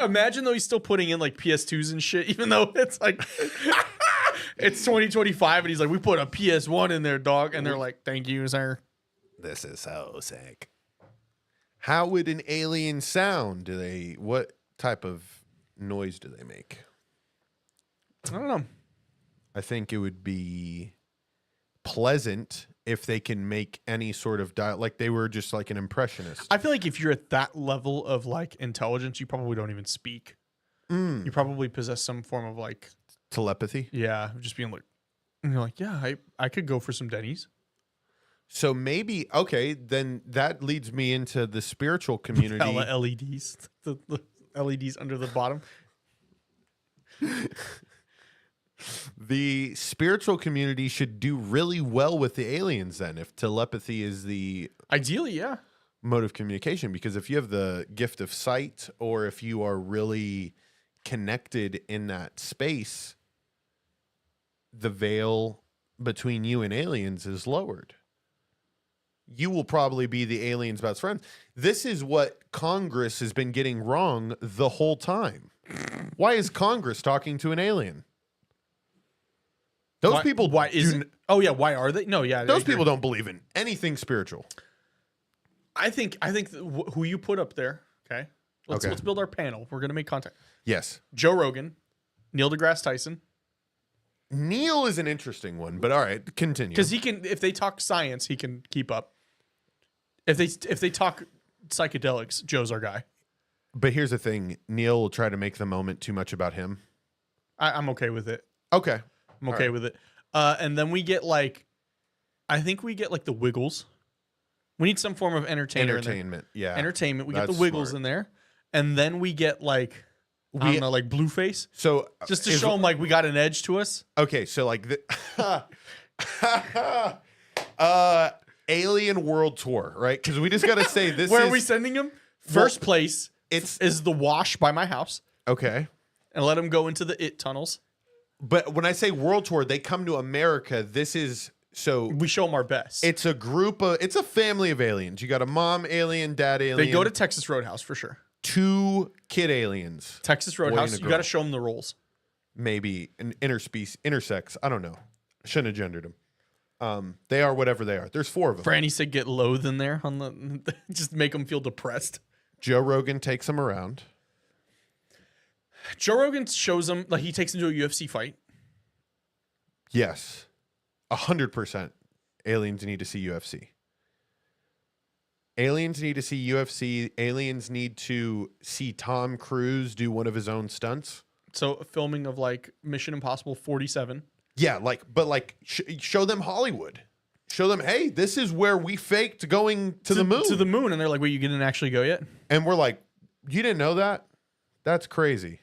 Imagine though he's still putting in like PS2s and shit, even though it's like it's 2025 and he's like, we put a PS1 in there, dog, and they're like, thank you, sir. This is so sick. How would an alien sound? What type of noise do they make? I don't know. I think it would be pleasant if they can make any sort of like they were just like an impressionist. I feel like if you're at that level of like intelligence, you probably don't even speak. You probably possess some form of like telepathy. Yeah, just being like, and you're like, yeah, I could go for some Denny's. So maybe then that leads me into the spiritual community. Hella LEDs, the LEDs under the bottom. The spiritual community should do really well with the aliens then, if telepathy is the ideally, yeah, mode of communication. Because if you have the gift of sight, or if you are really connected in that space, the veil between you and aliens is lowered. You will probably be the alien's best friend. This is what Congress has been getting wrong the whole time. Why is Congress talking to an alien? Those people. Why isn't? Oh yeah. Why are they? No. Yeah. Those people don't believe in anything spiritual. I think who you put up there. Okay. Let's build our panel. We're gonna make contact. Yes. Joe Rogan, Neil deGrasse Tyson. Neil is an interesting one, but all right, continue. Because he can, if they talk science, he can keep up. If they talk psychedelics, Joe's our guy. But here's the thing: Neil will try to make the moment too much about him. I'm okay with it. Okay. I'm okay with it. And then we get like, I think we get like the Wiggles. We need some form of entertainment. Yeah. Entertainment. We get the Wiggles in there. And then we get like, I don't know, like Blueface. So just to show them like we got an edge to us. Okay. So like Alien World Tour, right? Because we just got to say this. Where are we sending him? First place is the Wash by my house. Okay. And let him go into the IT tunnels. But when I say world tour, they come to America. This is so we show them our best. It's a family of aliens. You got a mom alien, dad alien. They go to Texas Roadhouse for sure. 2 kid aliens. Texas Roadhouse. You got to show them the roles. Maybe an intersex. I don't know. Shouldn't have gendered them. They are whatever they are. There's 4 of them. Franny said get loathed in there on the just make them feel depressed. Joe Rogan takes them around. Joe Rogan shows them, like he takes them to a UFC fight. Yes. 100%. Aliens need to see UFC. Aliens need to see UFC. Aliens need to see Tom Cruise do one of his own stunts. So a filming of like Mission Impossible 47. Yeah, show them Hollywood. Show them, hey, this is where we faked going to the moon. To the moon. And they're like, wait, you didn't actually go yet? And we're like, you didn't know that? That's crazy.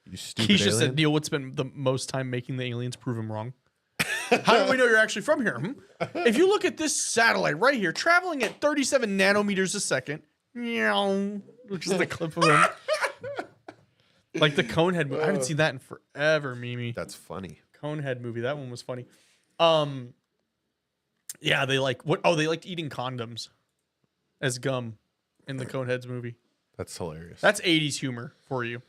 You stupid Keisha alien. said Neil would spend the most time making the aliens prove him wrong. How do we know you're actually from here? If you look at this satellite right here, traveling at 37 nanometers a second, which is the clip of him. Like the Conehead movie. I haven't seen that in forever, Mimi. That's funny. Conehead movie. That one was funny. Yeah, they like what? Oh, they liked eating condoms as gum in the Coneheads movie. That's hilarious. That's 80s humor for you.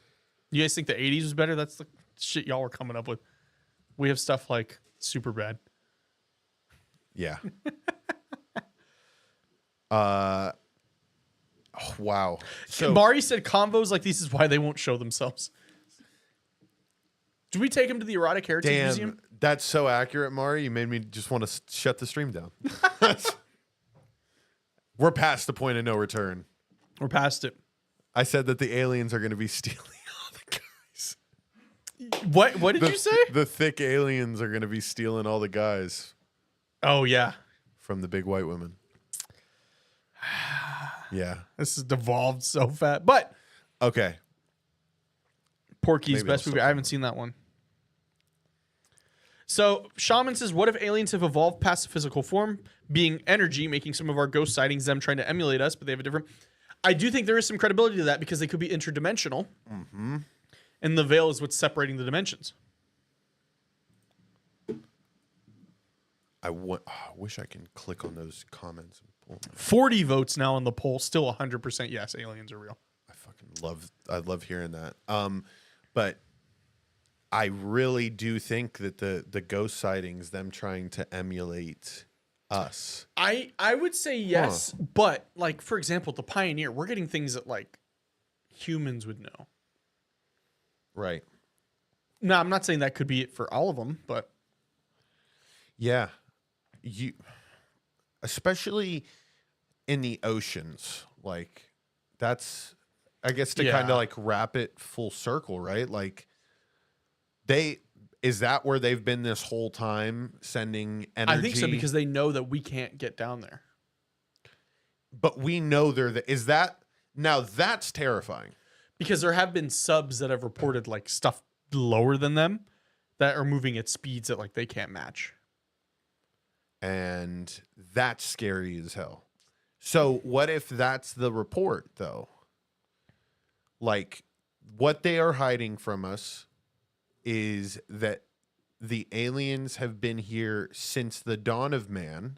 You guys think the 80s was better? That's the shit y'all were coming up with. We have stuff like super bad. Yeah. Oh, wow. So Mari said convos like these is why they won't show themselves. Do we take him to the Erotic Heritage damn, Museum? that's so accurate, Mari. You made me just want to shut the stream down. We're past the point of no return. We're past it. I said that the aliens are going to be stealing all the guys. What did you say? The thick aliens are going to be stealing all the guys Oh yeah. from the big white women. Yeah. This has devolved so fast. But Okay. Porky's Maybe best I'll movie. stop I haven't seen that one. So Shaman says, what if aliens have evolved past the physical form, being energy, making some of our ghost sightings them trying to emulate us, but they have a different... I do think there is some credibility to that because they could be interdimensional. Mm-hmm. And the veil is what's separating the dimensions. I wish I can click on those comments and pull them. 40 votes now on the poll. Still 100% yes, aliens are real. I love hearing that. But I really do think that the ghost sightings, them trying to emulate us. I would say yes, but like, for example, the Pioneer, we're getting things that like humans would know. Right. No, I'm not saying that could be it for all of them, but Yeah. Especially in the oceans, like that's, I guess, to kind Yeah. of like wrap it full circle, right? Like is that where they've been this whole time, sending energy? I think so, because they know that we can't get down there. But we know now that's terrifying. Because there have been subs that have reported like stuff lower than them that are moving at speeds that like they can't match. And that's scary as hell. So what if that's the report, though? Like, what they are hiding from us is that the aliens have been here since the dawn of man,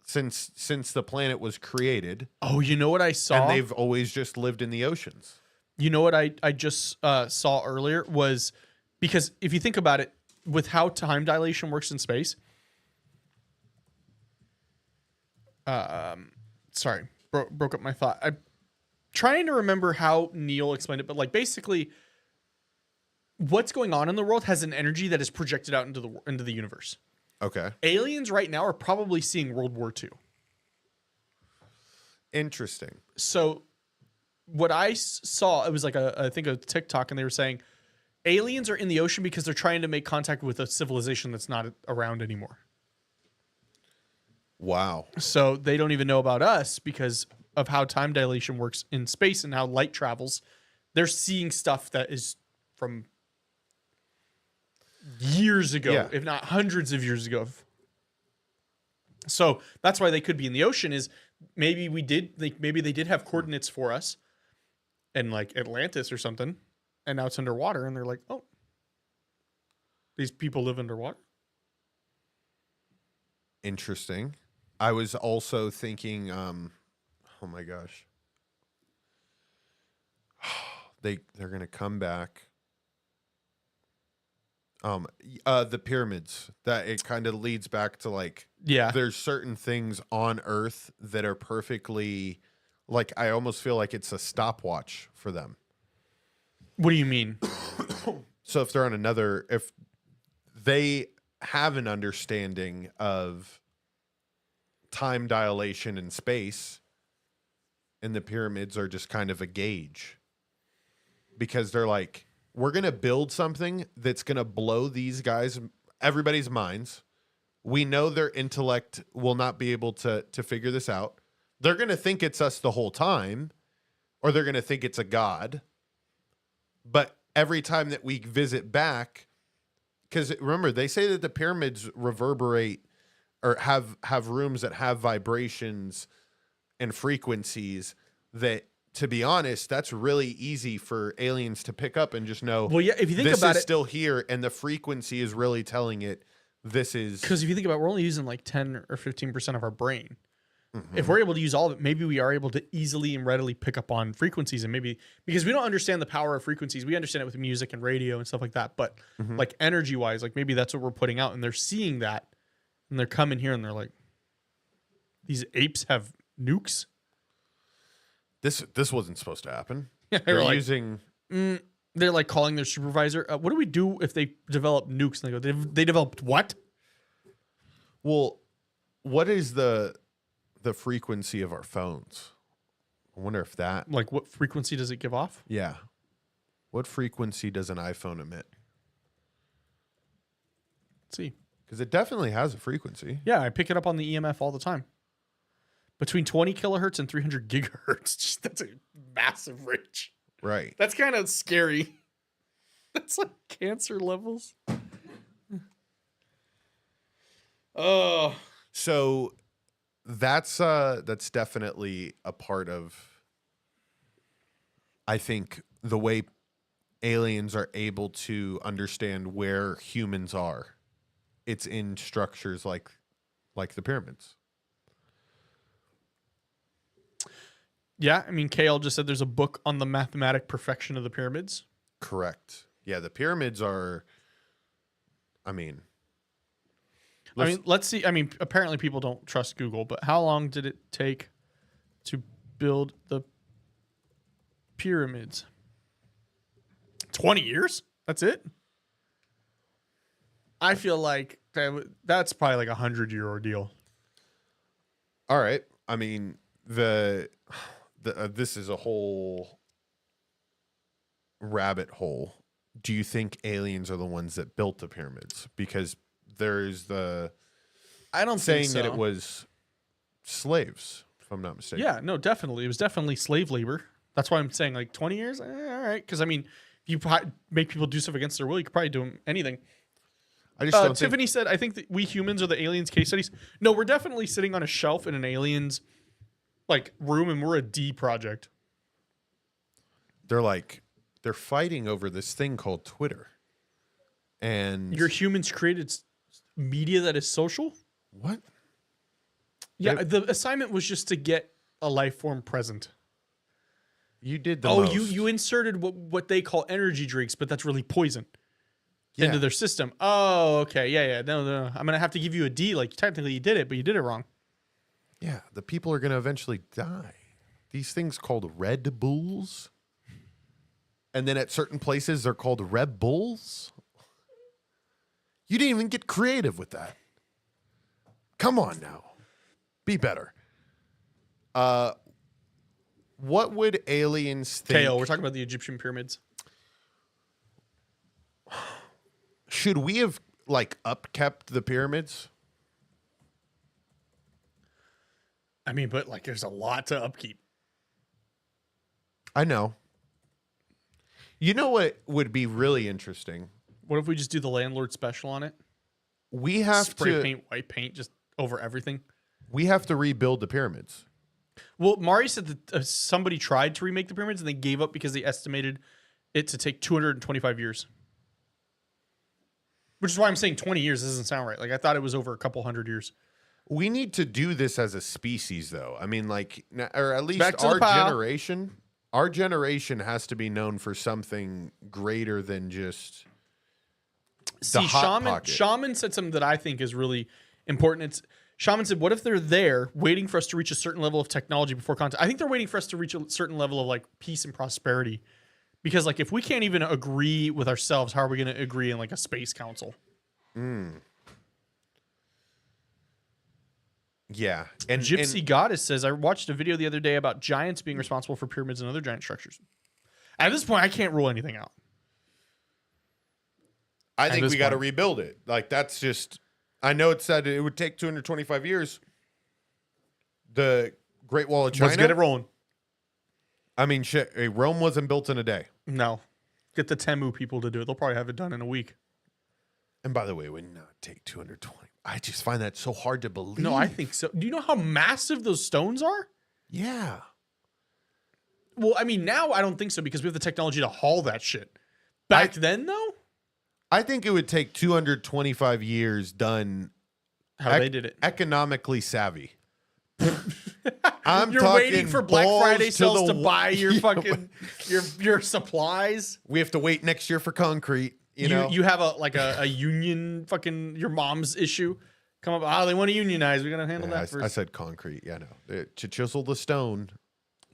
since the planet was created. Oh, you know what I saw? And they've always just lived in the oceans. You know what I just saw earlier was, because if you think about it, with how time dilation works in space, sorry, broke up my thought. I'm trying to remember how Neil explained it, but like basically what's going on in the world has an energy that is projected out into the universe. Okay. Aliens right now are probably seeing World War II. Interesting. So what I saw, it was like I think a TikTok, and they were saying aliens are in the ocean because they're trying to make contact with a civilization that's not around anymore. Wow. So they don't even know about us because of how time dilation works in space and how light travels. They're seeing stuff that is from years ago, Yeah. if not hundreds of years ago. So that's why they could be in the ocean, is maybe maybe they did have coordinates for us in like Atlantis or something, and now it's underwater, and they're like, oh, these people live underwater. Interesting. I was also thinking, oh my gosh, they're gonna come back. The pyramids, that it kind of leads back to like, Yeah. there's certain things on Earth that are perfectly, like, I almost feel like it's a stopwatch for them. What do you mean? So if they're on if they have an understanding of time dilation in space, and the pyramids are just kind of a gauge, because they're like, we're going to build something that's going to blow these guys, everybody's minds. We know their intellect will not be able to figure this out. They're going to think it's us the whole time, or they're going to think it's a god. But every time that we visit back, because remember, they say that the pyramids reverberate or have rooms that have vibrations and frequencies that, to be honest, that's really easy for aliens to pick up and just know. Well, yeah, if you think this about is it, still here, and the frequency is really telling it this is Because if you think about it, we're only using like 10 or 15% of our brain. If we're able to use all of it, maybe we are able to easily and readily pick up on frequencies, and maybe because we don't understand the power of frequencies, we understand it with music and radio and stuff like that. But like energy wise, like maybe that's what we're putting out, and they're seeing that, and they're coming here and they're like, these apes have nukes. this wasn't supposed to happen. Yeah, They're like, using they're like calling their supervisor. What do we do if they develop nukes? And they go, they developed what? well, what is the frequency of our phones? I wonder if that Like what frequency does it give off? yeah. What frequency does an iPhone emit? Let's see. Because it definitely has a frequency. Yeah, I pick it up on the EMF all the time. Between 20 kilohertz and 300 gigahertz. That's a massive range. Right. That's kind of scary. That's like cancer levels. Oh, So that's definitely a part of, I think, the way aliens are able to understand where humans are. It's in structures like the pyramids. yeah. I mean, Kale just said there's a book on the mathematic perfection of the pyramids. Correct. Yeah, the pyramids are, I mean, Let's see. I mean, apparently people don't trust Google, but how long did it take to build the pyramids? 20 years? That's it? I feel like that's probably like a 100-year ordeal. all right. I mean, this is a whole rabbit hole. Do you think aliens are the ones that built the pyramids? Because there's I don't saying think so. that it was slaves, if I'm not mistaken. Yeah, no, definitely. It was definitely slave labor. That's why I'm saying like 20 years. All right. Because I mean, if you make people do stuff against their will, you could probably do anything. I just don't Tiffany said, I think that we humans are the aliens case studies. No, we're definitely sitting on a shelf in an alien's like room, and we're a D project. they're fighting over this thing called Twitter. And Your humans created media that is social? what? Yeah, the assignment was just to get a life form present. You did the Oh, most. you inserted what they call energy drinks, but that's really poison Yeah. into their system. Oh, okay. Yeah. No. I'm going to have to give you a D. Like, technically you did it, but you did it wrong. Yeah, the people are going to eventually die. These things called Red Bulls. And then at certain places, they're called Red Bulls. You didn't even get creative with that. Come on now. Be better. What would aliens think? Kale, we're talking about the Egyptian pyramids. Should we have, upkept the pyramids? I mean, but like there's a lot to upkeep. I know. You know what would be really interesting? What if we just do the landlord special on it? We have Spray paint, white paint, just over everything. We have to rebuild the pyramids. Well, Mari said that somebody tried to remake the pyramids and they gave up because they estimated it to take 225 years. Which is why I'm saying 20 years doesn't sound right. Like I thought it was over a couple hundred years. We need to do this as a species, though. I mean, or at least Back to our the pile. generation. Our generation has to be known for something greater than just See, Hot Pocket. Shaman said something that I think is really important. Shaman said, what if they're there waiting for us to reach a certain level of technology before contact? I think they're waiting for us to reach a certain level of like peace and prosperity. Because like if we can't even agree with ourselves, how are we going to agree in like a space council? Yeah. And Gypsy Goddess says, I watched a video the other day about giants being responsible for pyramids and other giant structures. At this point, I can't rule anything out. I think this we got to point. rebuild it. That's just. I know it said it would take 225 years. The Great Wall of China. Let's get it rolling. I mean, shit. Rome wasn't built in a day. No. Get the Temu people to do it. They'll probably have it done in a week. And by the way, it would not take 220. I just find that so hard to believe. No, I think so. Do you know how massive those stones are? Yeah. Well, I mean, now I don't think so because we have the technology to haul that shit. Back then, though? I think it would take 225 years done How they did it. economically savvy. I'm You're talking waiting for Black balls Friday to sales the to buy your fucking your supplies. We have to wait next year for concrete. You know, You have a union fucking your mom's issue come up. Oh, they want to unionize. We're gonna handle that first. I said concrete. Yeah, no, to chisel the stone.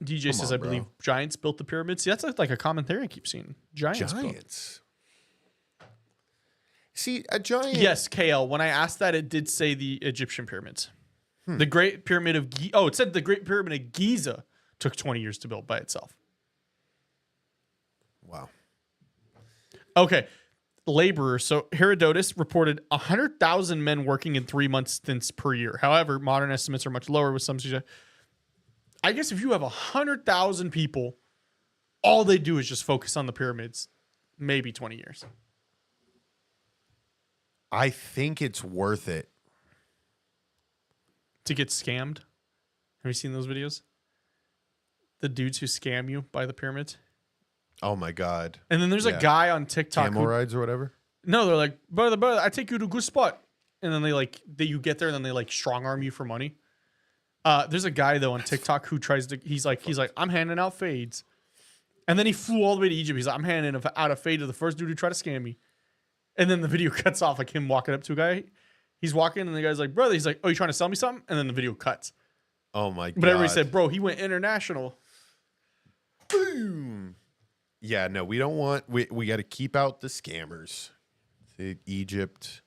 DJ says, on, I believe bro. giants built the pyramids. See, that's like a common theory I keep seeing. Giants. Giants. See, a giant. Yes, KL. When I asked that, it did say the Egyptian pyramids. The Great Pyramid of Giza. Oh, it said the Great Pyramid of Giza took 20 years to build by itself. Wow. Okay. Laborers. So Herodotus reported 100,000 men working in 3 month stints per year. However, modern estimates are much lower with some. I guess if you have 100,000 people, all they do is just focus on the pyramids, maybe 20 years. I think it's worth it. To get scammed. Have you seen those videos? The dudes who scam you by the pyramids. Oh my god. And then there's a guy on TikTok. Camel rides or whatever. No, they're like, brother, I take you to a good spot. And then you get there and then they like strong arm you for money. There's a guy though on TikTok who tries to, he's like, I'm handing out fades. And then he flew all the way to Egypt. He's like, I'm handing out a fade to the first dude who tried to scam me. And then the video cuts off, like him walking up to a guy. He's walking and the guy's like, brother, he's like, oh, you trying to sell me something? And then the video cuts. Oh my god. But everybody said, bro, he went international. Boom. Yeah, no, we don't want, we got to keep out the scammers. Egypt.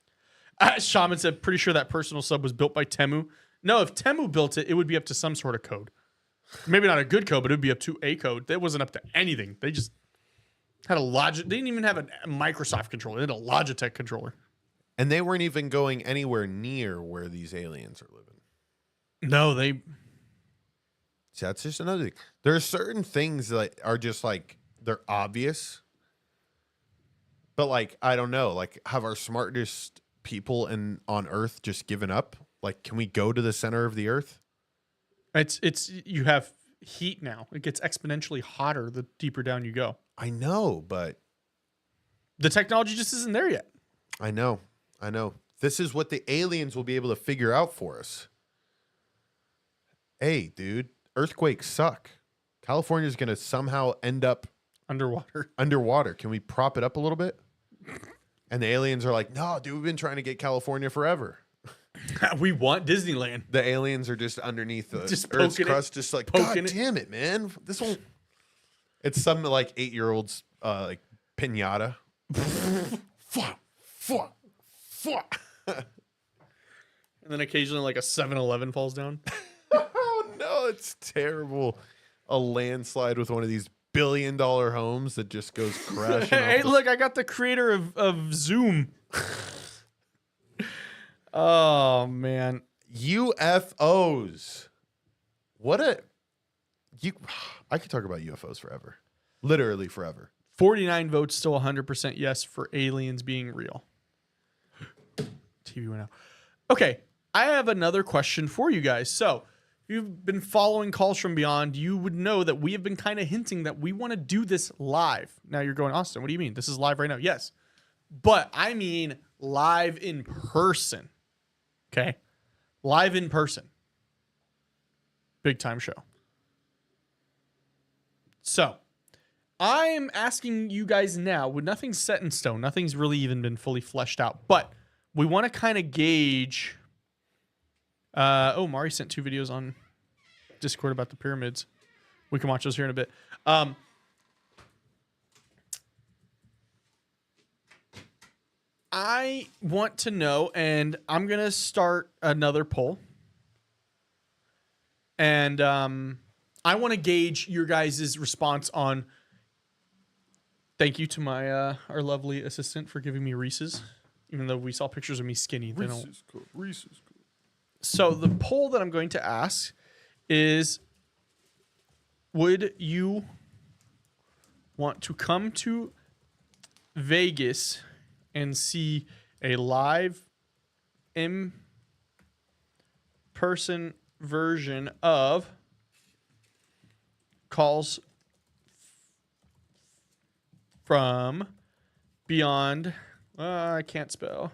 Shaman said, pretty sure that personal sub was built by Temu. No, if Temu built it, it would be up to some sort of code. Maybe not a good code, but it would be up to a code. That wasn't up to anything. They just had a Logitech. They didn't even have a Microsoft controller. They had a Logitech controller. And they weren't even going anywhere near where these aliens are living. No, they... See, that's just another thing. There are certain things that are just like, they're obvious. But like, I don't know, like have our smartest people on Earth just given up? Like, can we go to the center of the Earth? It's you have heat now. It gets exponentially hotter the deeper down you go. I know, but... The technology just isn't there yet. I know. This is what the aliens will be able to figure out for us. Hey, dude, earthquakes suck. California's going to somehow end up underwater. Can we prop it up a little bit? And the aliens are like, no, dude, we've been trying to get California forever. We want Disneyland. The aliens are just underneath the Just Earth's poking crust, just like, poking God damn it, man. This won't... It's some like 8-year-old's like pinata. Fuck. And then occasionally like a 7-Eleven falls down. Oh no, it's terrible. A landslide with one of these billion-dollar homes that just goes crashing. Hey, look, I got the creator of Zoom. Oh man. UFOs. I could talk about UFOs forever. Literally forever. 49 votes, still 100% yes for aliens being real. TV went out. Okay, I have another question for you guys. So, if you've been following Calls from Beyond, you would know that we have been kind of hinting that we want to do this live. Now you're going, Austin, what do you mean? This is live right now. Yes. But I mean live in person. Okay? Live in person. Big time show. So, I'm asking you guys now, with nothing's set in stone, nothing's really even been fully fleshed out, but we want to kind of gauge. Mari sent 2 videos on Discord about the pyramids. We can watch those here in a bit. I want to know, and I'm going to start another poll. And I want to gauge your guys' response on. Thank you to my our lovely assistant for giving me Reese's, even though we saw pictures of me skinny. Reese's good. Reese's good. So the poll that I'm going to ask is, would you want to come to Vegas and see a live in-person version of Calls from Beyond I can't spell.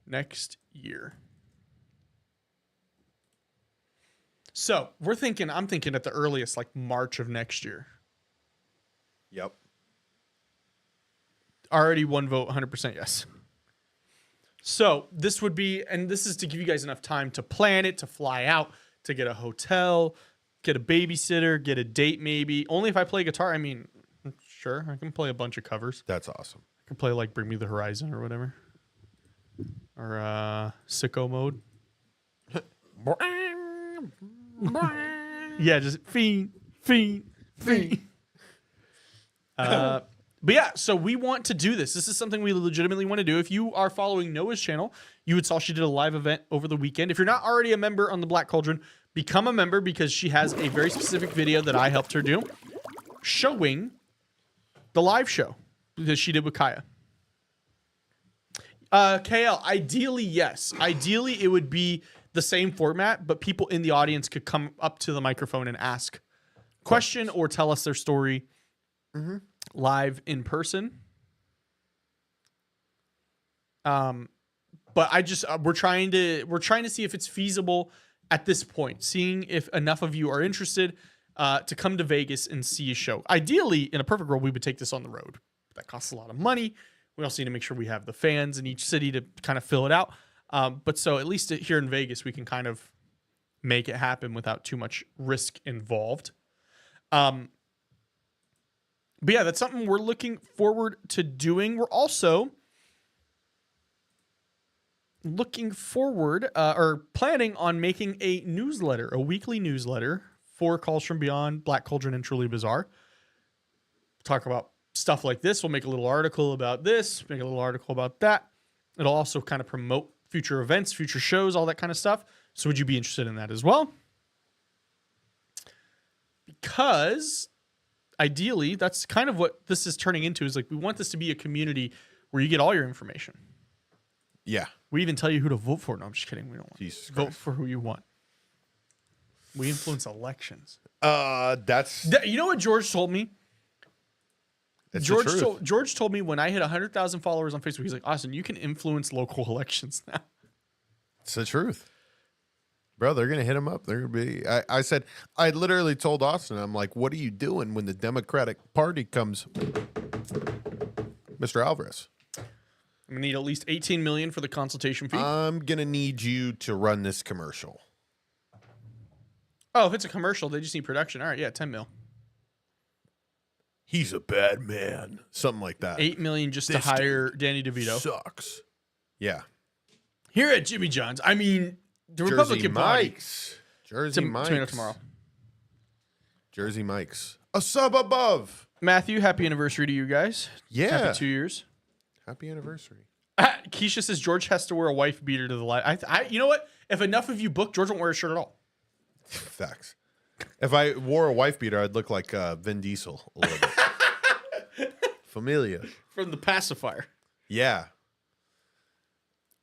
Next year. So I'm thinking at the earliest, like March of next year. Yep. Already one vote, 100% yes. So this would be, and this is to give you guys enough time to plan it, to fly out, to get a hotel, get a babysitter, get a date maybe. Only if I play guitar. I mean, sure, I can play a bunch of covers. That's awesome. I can play like Bring Me the Horizon or whatever. Or Sicko Mode. Yeah, just fiend. But yeah, so we want to do this. This is something we legitimately want to do. If you are following Noah's channel, you would saw she did a live event over the weekend. If you're not already a member on the Black Cauldron, become a member because she has a very specific video that I helped her do showing the live show that she did with Kaya. KL, ideally, yes. Ideally, it would be the same format, but people in the audience could come up to the microphone and ask question or tell us their story live in person. But we're trying to see if it's feasible at this point, seeing if enough of you are interested to come to Vegas and see a show. Ideally, in a perfect world, we would take this on the road. That costs a lot of money. We also need to make sure we have the fans in each city to kind of fill it out. But so at least here in Vegas, we can kind of make it happen without too much risk involved. But yeah, that's something we're looking forward to doing. We're also looking forward or planning on making a newsletter, a weekly newsletter for Calls from Beyond, Black Cauldron, and Truly Bizarre. Talk about stuff like this. We'll make a little article about this, make a little article about that. It'll also kind of promote future events, future shows, all that kind of stuff. So would you be interested in that as well? Because ideally, that's kind of what this is turning into, is like we want this to be a community where you get all your information. Yeah. We even tell you who to vote for. No, I'm just kidding. We don't want Jesus vote Christ. for who you want. We influence elections. That's You know what George told me? it's the truth. George told me when I hit 100,000 followers on Facebook, he's like, Austin, you can influence local elections now. It's the truth. Bro, they're going to hit him up. They're going to be... I said... I literally told Austin, I'm like, what are you doing when the Democratic Party comes... Mr. Alvarez. I'm going to need at least $18 million for the consultation fee. I'm going to need you to run this commercial. Oh, if it's a commercial, they just need production. All right, yeah, 10 mil. He's a bad man. Something like that. 8 million just to This hire Danny DeVito. Sucks. Yeah. Here at Jimmy John's, I mean, the Jersey Republican Party. Mike's. Jersey Mike's. Tomato tomorrow. Jersey Mike's. A sub above. Matthew, happy anniversary to you guys. Yeah. Happy 2 years. Happy anniversary. Keisha says George has to wear a wife beater to the live. You know what? If enough of you book, George won't wear a shirt at all. Facts. If I wore a wife beater, I'd look like Vin Diesel a little bit. Familia. From the pacifier. Yeah.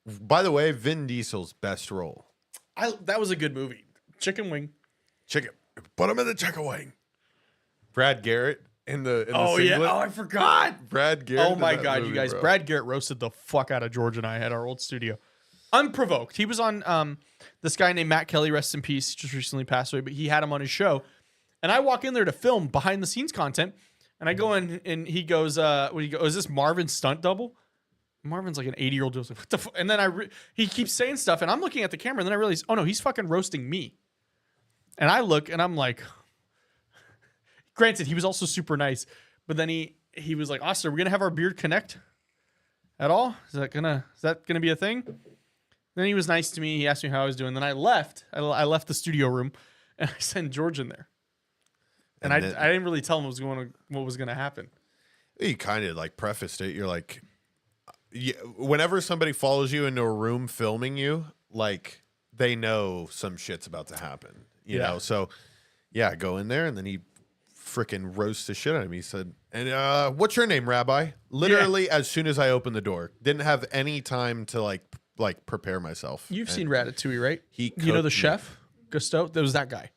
By the way, Vin Diesel's best role. That was a good movie. Chicken Wing. Chicken. Put him in the chicken wing. Brad Garrett in the Oh, singlet. yeah. Oh, I forgot. Brad Garrett. Oh, my in that God, movie, you guys. bro. Brad Garrett roasted the fuck out of George and I at our old studio. Unprovoked. He was on this guy named Matt Kelly, rest in peace, just recently passed away, but he had him on his show. And I walk in there to film behind the scenes content, and I go in and he goes, is this Marvin's stunt double? Marvin's like an 80-year-old dude. I was like, what the fuck? And then he keeps saying stuff, and I'm looking at the camera, and then I realize, oh no, he's fucking roasting me. And I look, and I'm like, granted, he was also super nice, but then he was like, Austin, are we gonna have our beard connect at all? Is that gonna be a thing? Then he was nice to me. He asked me how I was doing. Then I left. I left the studio room, and I sent George in there. And I didn't really tell him what was going to happen. You kind of like prefaced it. You're like, whenever somebody follows you into a room filming you, like they know some shit's about to happen. You know? So yeah, go in there, and then he freaking roasts the shit out of me. He said, and what's your name, Rabbi? Literally, as soon as I opened the door. Didn't have any time to like prepare myself. You've seen Ratatouille, right? He you know the cooked me. chef, Gusteau? That was that guy.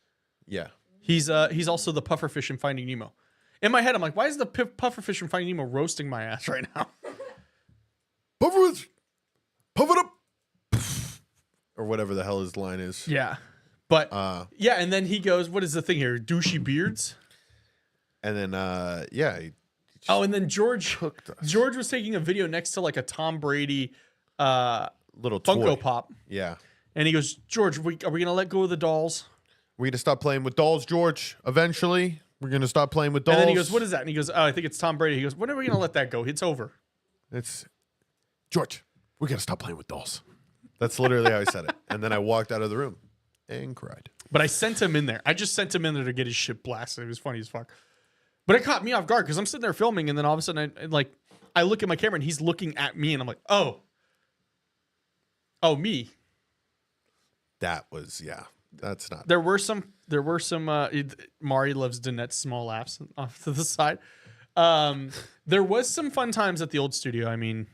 Yeah. He's also the pufferfish in Finding Nemo. In my head, I'm like, why is the pufferfish in Finding Nemo roasting my ass right now? Puff it up, or whatever the hell his line is. Yeah, but yeah, and then he goes, "What is the thing here? Douchey beards." And then yeah. And then George was taking a video next to like a Tom Brady Little Funko toy. Pop. Yeah. And he goes, George, are we gonna let go of the dolls? We're gonna stop playing with dolls, George. Eventually, we're gonna stop playing with dolls. And then he goes, what is that? And he goes, oh, I think it's Tom Brady. He goes, when are we gonna let that go? It's over. It's George. We gotta stop playing with dolls. That's literally how I said it. And then I walked out of the room and cried. But I sent him in there. I just sent him in there to get his shit blasted. It was funny as fuck. But it caught me off guard because I'm sitting there filming, and then all of a sudden, I look at my camera, and he's looking at me, and I'm like, oh, me. That was That's not. There were some. Mari loves Danette's small laughs off to the side. There was some fun times at the old studio. I mean,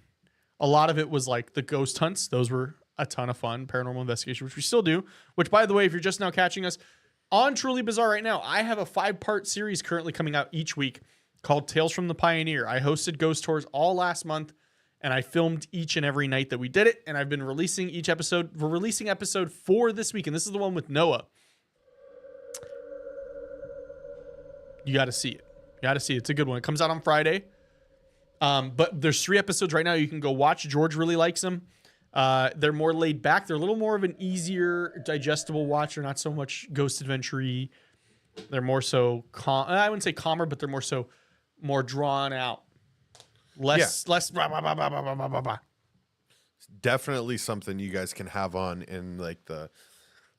a lot of it was like the ghost hunts. Those were a ton of fun. Paranormal investigation, which we still do. Which, by the way, if you're just now catching us on Truly Bizarre right now, I have a 5-part series currently coming out each week called Tales from the Pioneer. I hosted ghost tours all last month, and I filmed each and every night that we did it. And I've been releasing each episode. We're releasing episode 4 this week, and this is the one with Noah. You got to see it. It's a good one. It comes out on Friday. But there's 3 episodes right now you can go watch. George really likes them. They're more laid back. They're a little more of an easier, digestible watch. They're not so much ghost adventure-y. They're more so I wouldn't say calmer, but they're more drawn out. Less blah, blah, blah, blah, blah, blah, blah, blah. It's definitely something you guys can have on in like the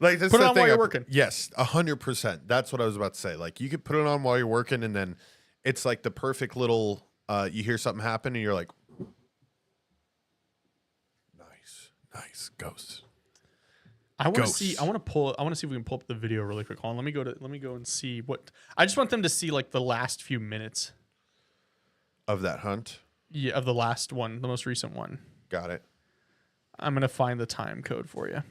put it on while you're working. Yes, 100%. That's what I was about to say. Like you could put it on while you're working, and then it's like the perfect little. You hear something happen, and you're like, nice ghosts. I want to see. I want to see if we can pull up the video really quick. Hold on, let me go and see what. I just want them to see like the last few minutes of that hunt. Yeah, of the last one, the most recent one. Got it. I'm gonna find the time code for you.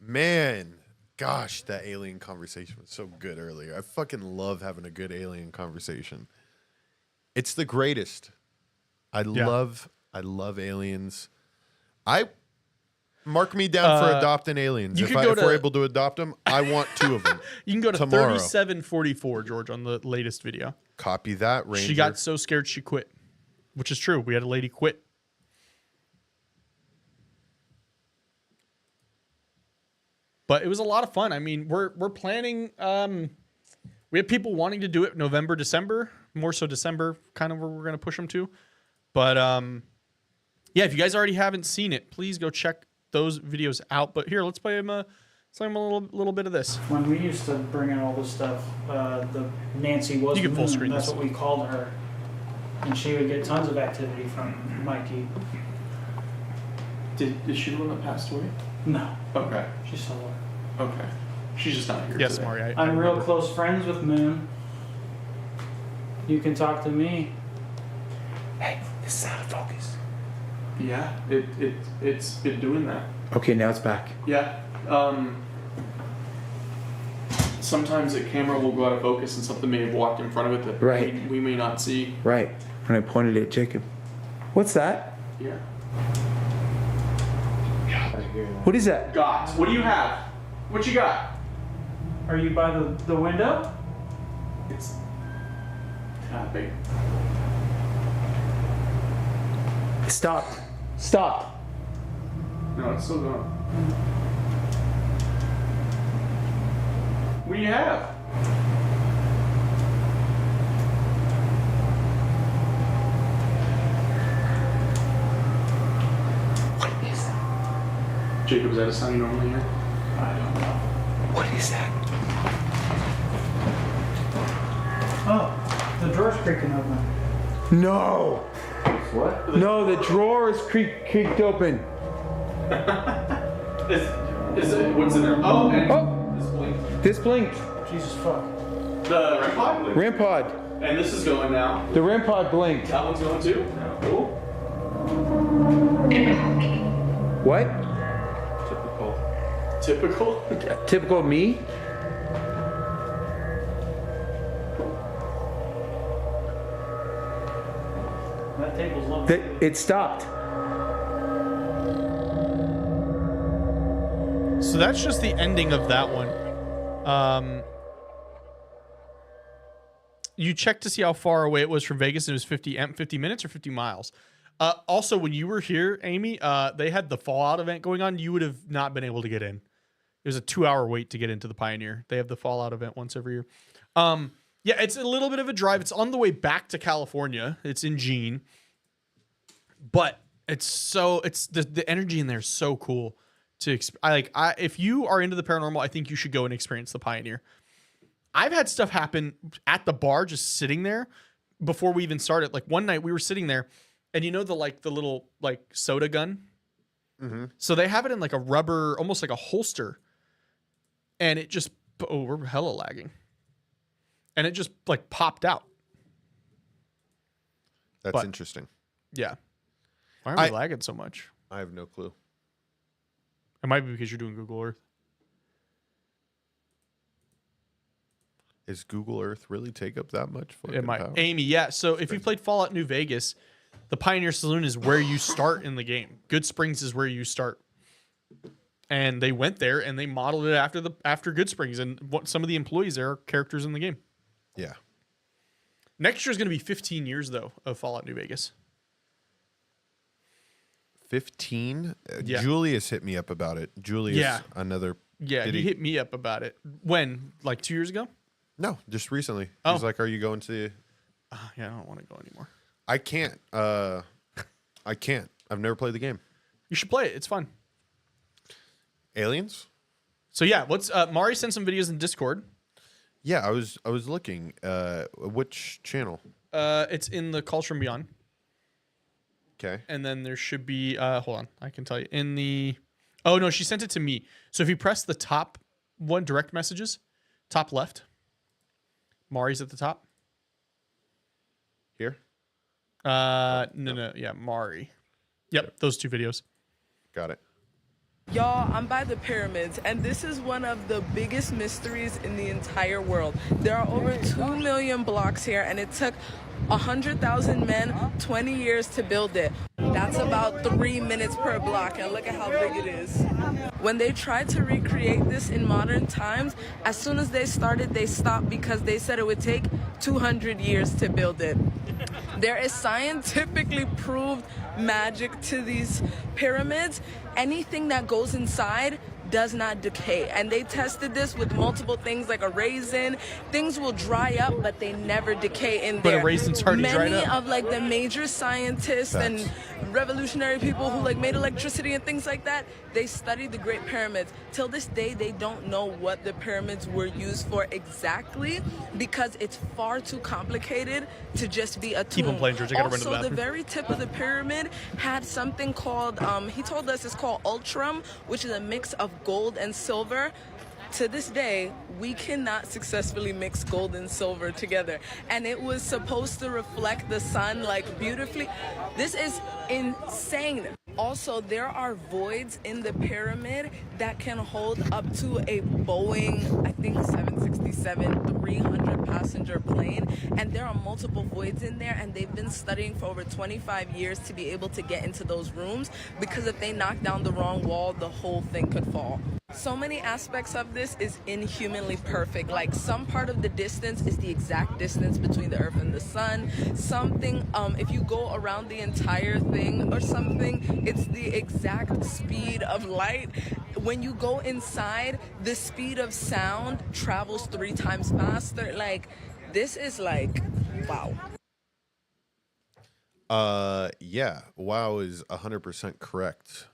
Man, gosh, that alien conversation was so good earlier. I fucking love having a good alien conversation. It's the greatest. I love aliens. Mark me down for adopting aliens. If we're able to adopt them, I want 2 of them. You can go to tomorrow. 3744, George, on the latest video. Copy that, Ranger. She got so scared she quit, which is true. We had a lady quit. But it was a lot of fun. I mean, we're planning. We have people wanting to do it November, December, more so December, kind of where we're going to push them to. But yeah, if you guys already haven't seen it, please go check those videos out. But here, let's play him a little bit of this. When we used to bring in all this stuff, the Nancy was you can full screen that's this. what we called her, and she would get tons of activity from Mikey. Is she the one that passed away? No. Okay. She's still alive. Okay. She's just not here Yes, today. Mari. I'm real close friends with Moon. You can talk to me. Hey, this is out of focus. Yeah, it's been doing that. Okay, now it's back. Yeah. Sometimes the camera will go out of focus and something may have walked in front of it that Right. we may not see. Right. When I pointed at Jacob. What's that? Yeah. What is that? Got. What do you have? What you got? Are you by the window? It's tapping. Stop. Stop. No, it's still going. What do you have? What is that? Jacob, is that a sound you normally hear? I don't know. What is that? Oh, the drawer's creaking open. No. What? No, the drawer is creaked open. Is it? What's in there? Oh, and this blinked. This blinked. Jesus fuck. The REM pod blinked. REM pod. And this is going now. The REM pod blinked. That one's going too. Cool. What? Typical. Typical. Typical me? That table's lovely. It stopped. So that's just the ending of that one. You checked to see how far away it was from Vegas. It was 50 minutes or 50 miles. Also, when you were here, Amy, they had the Fallout event going on. You would have not been able to get in. It was a 2-hour wait to get into the Pioneer. They have the Fallout event once every year. Yeah, it's a little bit of a drive. It's on the way back to California. It's in Jean. But it's the energy in there is so cool to if you are into the paranormal, I think you should go and experience the Pioneer. I've had stuff happen at the bar just sitting there before we even started. Like one night we were sitting there and the little soda gun. Mm-hmm. So they have it in like a rubber, almost like a holster. And it just, we're hella lagging. And it just like popped out. That's interesting. Yeah. Why are we lagging so much? I have no clue. It might be because you're doing Google Earth. Is Google Earth really take up that much fucking It might. power? Amy, yeah. So if you played Fallout New Vegas, the Pioneer Saloon is where you start in the game. Good Springs is where you start. And they went there and they modeled it after Good Springs. And some of the employees there are characters in the game. Yeah. Next year is going to be 15 years, though, of Fallout New Vegas. 15? Yeah. Julius hit me up about it. Julius, another... Yeah, he hit me up about it. When? Like 2 years ago? No, just recently. Oh. He's like, are you going to... Yeah, I don't want to go anymore. I can't. I can't. I've never played the game. You should play it. It's fun. Aliens? So yeah, Mari sent some videos in Discord. Yeah, I was looking. Which channel? It's in the Calls From Beyond. Okay. And then there should be hold on, I can tell you. In the Oh no, she sent it to me. So if you press the top one, direct messages, top left. Mari's at the top. Here? No, yeah, Mari. Yep, those two videos. Got it. Y'all, I'm by the pyramids, and this is one of the biggest mysteries in the entire world. There are over 2 million blocks here, and it took 100,000 men 20 years to build it. That's about 3 minutes per block, and look at how big it is. When they tried to recreate this in modern times, as soon as they started, they stopped because they said it would take 200 years to build it. There is scientifically proved magic to these pyramids. Anything that goes inside does not decay, and they tested this with multiple things like a raisin. Things will dry up, but they never decay in there. But a raisin's already dried Many up. of like the major scientists and revolutionary people who like made electricity and things like that, they studied the Great Pyramids. Till this day, they don't know what the pyramids were used for exactly because it's far too complicated to just be a tomb. Keep on playing, George. I gotta run to the Also, the bathroom. very tip of the pyramid had something called, he told us it's called ultram, which is a mix of gold and silver. To this day, we cannot successfully mix gold and silver together. And it was supposed to reflect the sun like beautifully. This is insane. Also, there are voids in the pyramid that can hold up to a Boeing, I think 767, 300 passenger plane. And there are multiple voids in there, and they've been studying for over 25 years to be able to get into those rooms, because if they knock down the wrong wall, the whole thing could fall. So many aspects of this is inhumanly perfect. Like some part of the distance is the exact distance between the earth and the sun. Something, if you go around the entire thing or something, it's the exact speed of light. When you go inside, the speed of sound travels 3 times faster. Like, this is like, wow. Yeah, wow is 100% correct.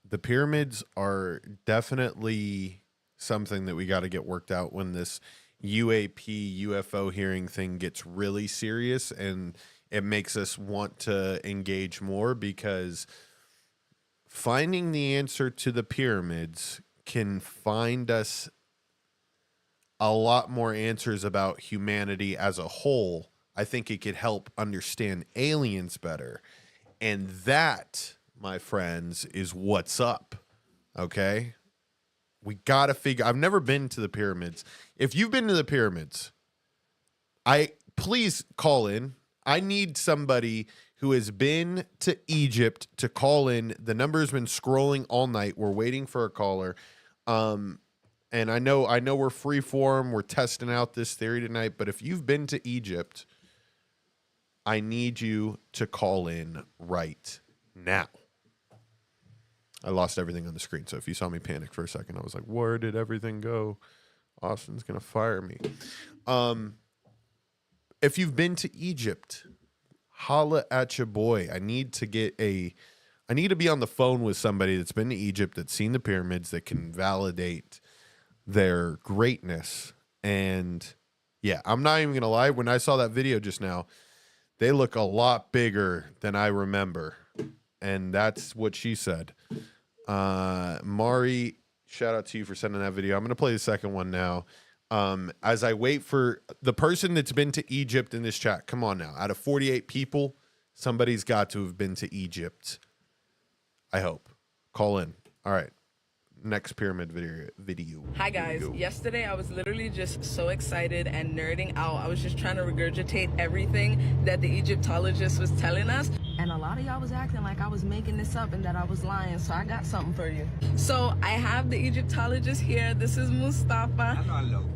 The pyramids are definitely something that we got to get worked out when this UAP UFO hearing thing gets really serious, and it makes us want to engage more, because finding the answer to the pyramids can find us a lot more answers about humanity as a whole. I think it could help understand aliens better. And that, my friends, is what's up. Okay? We got to figure. I've never been to the pyramids. If you've been to the pyramids, please call in. I need somebody who has been to Egypt to call in. The number's been scrolling all night. We're waiting for a caller. And I know we're free form. We're testing out this theory tonight. But if you've been to Egypt, I need you to call in right now. I lost everything on the screen. So if you saw me panic for a second, I was like, where did everything go? Austin's going to fire me. If you've been to Egypt, holla at your boy. I need to be on the phone with somebody that's been to Egypt, that's seen the pyramids, that can validate their greatness. And yeah, I'm not even going to lie. When I saw that video just now, they look a lot bigger than I remember. And that's what she said. Mari, shout out to you for sending that video. I'm going to play the second one now. As I wait for the person that's been to Egypt in this chat. Come on now. Out of 48 people, somebody's got to have been to Egypt. I hope. Call in. All right. Next pyramid video. Hi guys, yesterday I was literally just so excited and nerding out. I was just trying to regurgitate everything that the Egyptologist was telling us. And a lot of y'all was acting like I was making this up and that I was lying, so I got something for you. So I have the Egyptologist here. This is Mustafa.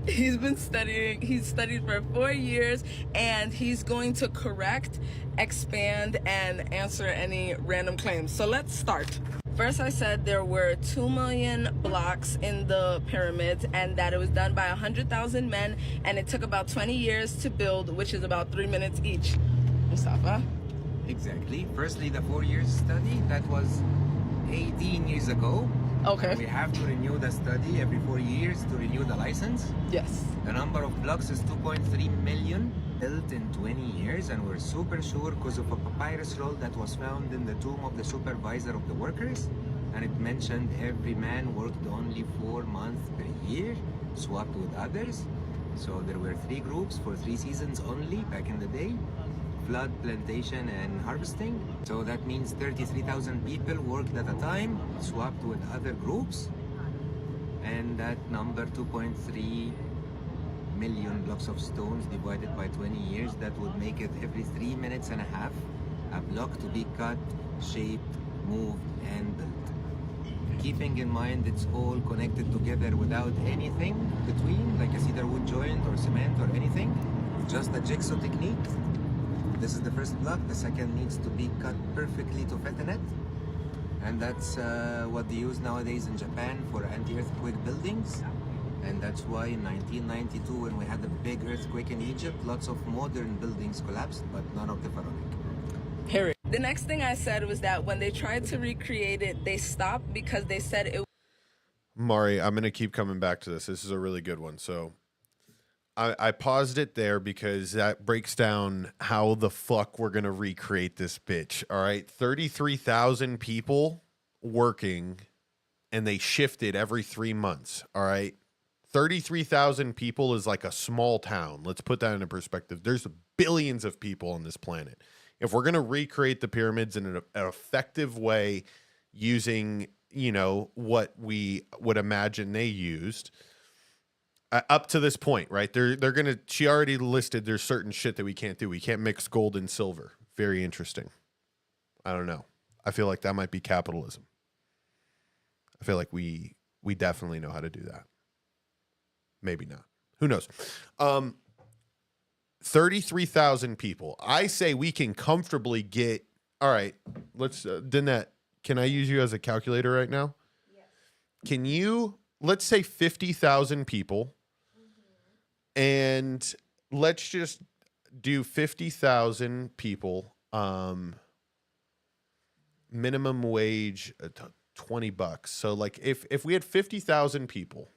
He's been studying, he's studied for 4 years, and he's going to correct, expand, and answer any random claims. So let's start. First, I said there were 2 million blocks in the pyramids and that it was done by 100,000 men and it took about 20 years to build, which is about 3 minutes each. Mustafa? Exactly. Firstly, the 4 years study, that was 18 years ago. Okay. We have to renew the study every 4 years to renew the license. Yes. The number of blocks is 2.3 million, built in 20 years, and we're super sure because of a papyrus roll that was found in the tomb of the supervisor of the workers, and it mentioned every man worked only 4 months per year, swapped with others. So there were 3 groups for 3 seasons only back in the day: flood, plantation, and harvesting. So that means 33,000 people worked at a time, swapped with other groups, and that number 2.3 million blocks of stones divided by 20 years, that would make it every 3 minutes and a half a block to be cut, shaped, moved, and built. Keeping in mind it's all connected together without anything between, like a cedar wood joint or cement or anything, just a jigsaw technique. This is the first block, the second needs to be cut perfectly to fit in it. And that's what they use nowadays in Japan for anti-earthquake buildings. And that's why in 1992, when we had the big earthquake in Egypt, lots of modern buildings collapsed, but none of the pharaonic. Period. The next thing I said was that when they tried to recreate it, they stopped because they said it. Mari, I'm going to keep coming back to this. This is a really good one. So I paused it there because that breaks down how the fuck we're going to recreate this bitch. All right. 33,000 people working, and they shifted every 3 months. All right. 33,000 people is like a small town. Let's put that into perspective. There's billions of people on this planet. If we're going to recreate the pyramids in an effective way using, what we would imagine they used up to this point, right? She already listed there's certain shit that we can't do. We can't mix gold and silver. Very interesting. I don't know. I feel like that might be capitalism. I feel like we definitely know how to do that. Maybe not. Who knows? 33,000 people. I say we can comfortably get. All right. Let's. Dinette, can I use you as a calculator right now? Yes. Can you? Let's say 50,000 people, and let's just do 50,000 people. Minimum wage $20. So like if we had 50,000 people.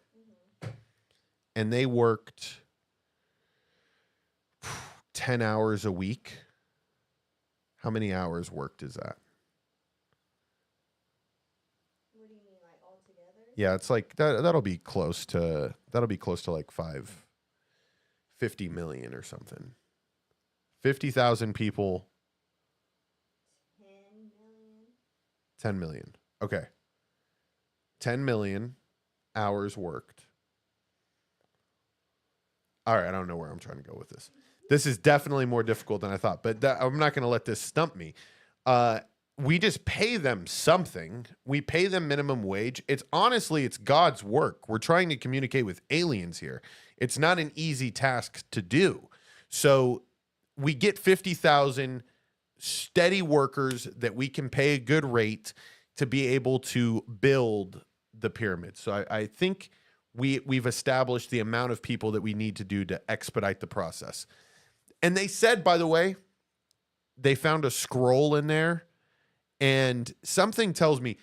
And they worked 10 hours a week. How many hours worked is that? What do you mean, like all together? Yeah, it's like that'll be close to like 50 million or something. 50,000 people. 10 million. 10 million. Okay. 10 million hours worked. All right, I don't know where I'm trying to go with this. This is definitely more difficult than I thought, but I'm not going to let this stump me. We just pay them something. We pay them minimum wage. It's God's work. We're trying to communicate with aliens here. It's not an easy task to do. So we get 50,000 steady workers that we can pay a good rate to be able to build the pyramids. So I think we've established the amount of people that we need to do to expedite the process. And they said, by the way, they found a scroll in there, and something tells me,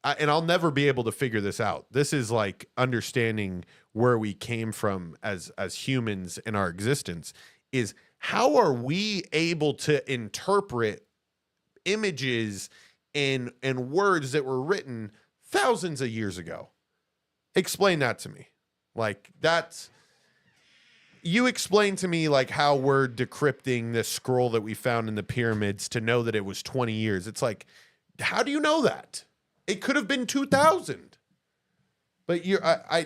and I'll never be able to figure this out. This is like understanding where we came from as humans in our existence, is how are we able to interpret images and words that were written thousands of years ago? Explain that to me. Like, you explain to me like how we're decrypting this scroll that we found in the pyramids to know that it was 20 years. It's like, how do you know that? It could have been 2000. But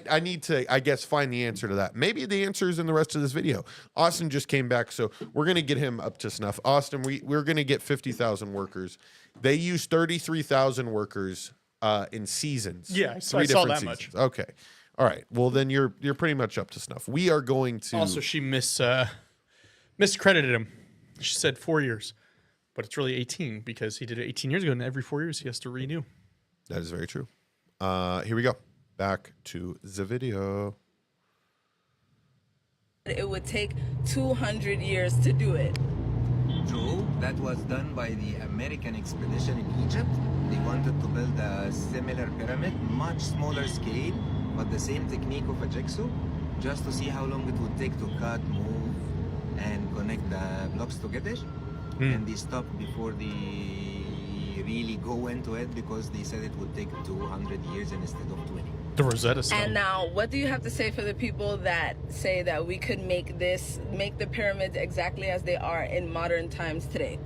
I need to, I guess, find the answer to that. Maybe the answer is in the rest of this video. Austin just came back, so we're going to get him up to snuff. Austin, we're going to get 50,000 workers. They use 33,000 workers in seasons. Yeah, so I saw that seasons. much. Okay. All right. Well, then you're pretty much up to snuff. We are going to... Also, she miscredited him. She said 4 years, but it's really 18 because he did it 18 years ago, and every 4 years he has to renew. That is very true. Here we go. Back to the video. It would take 200 years to do it. True, that was done by the American expedition in Egypt. They wanted to build a similar pyramid, much smaller scale, but the same technique of a jigsaw, just to see how long it would take to cut, move, and connect the blocks together. And they stopped before they really go into it because they said it would take 200 years instead of 20. The Rosetta Stone. And now, what do you have to say for the people that say that we could make the pyramids exactly as they are in modern times today?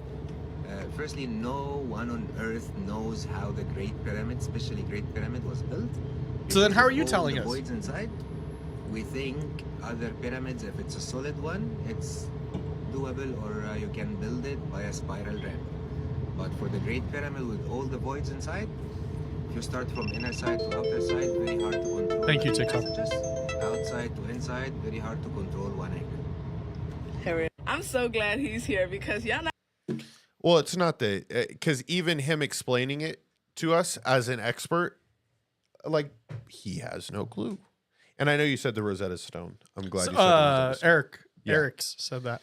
Firstly, no one on Earth knows how the Great Pyramid, especially Great Pyramid, was built. So then how are you All telling the us? voids inside, we think other pyramids, if it's a solid one, it's doable, or you can build it by a spiral ramp. But for the Great Pyramid with all the voids inside, if you start from inner side to outer side, very hard to control. Thank you, TikTok. Passages. Outside to inside, very hard to control one angle. I'm so glad he's here because y'all not. Well, it's not because even him explaining it to us as an expert, like, he has no clue. And I know you said the Rosetta Stone. I'm glad you said the Rosetta Stone. Eric's said that.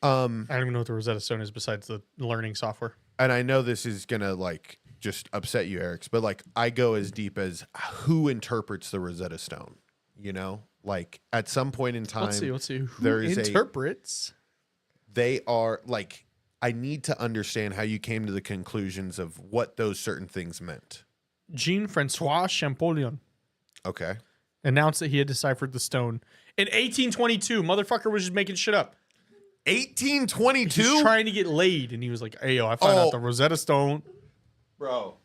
I don't even know what the Rosetta Stone is besides the learning software. And I know this is gonna like just upset you, Eric's, but like I go as deep as who interprets the Rosetta Stone. You know, like at some point in time, Let's see. Who there is interprets? They are like, I need to understand how you came to the conclusions of what those certain things meant. Jean-Francois Champollion. Okay. Announced that he had deciphered the stone in 1822. Motherfucker was just making shit up. 1822? He was trying to get laid, and he was like, hey, yo, I found out the Rosetta Stone. Bro.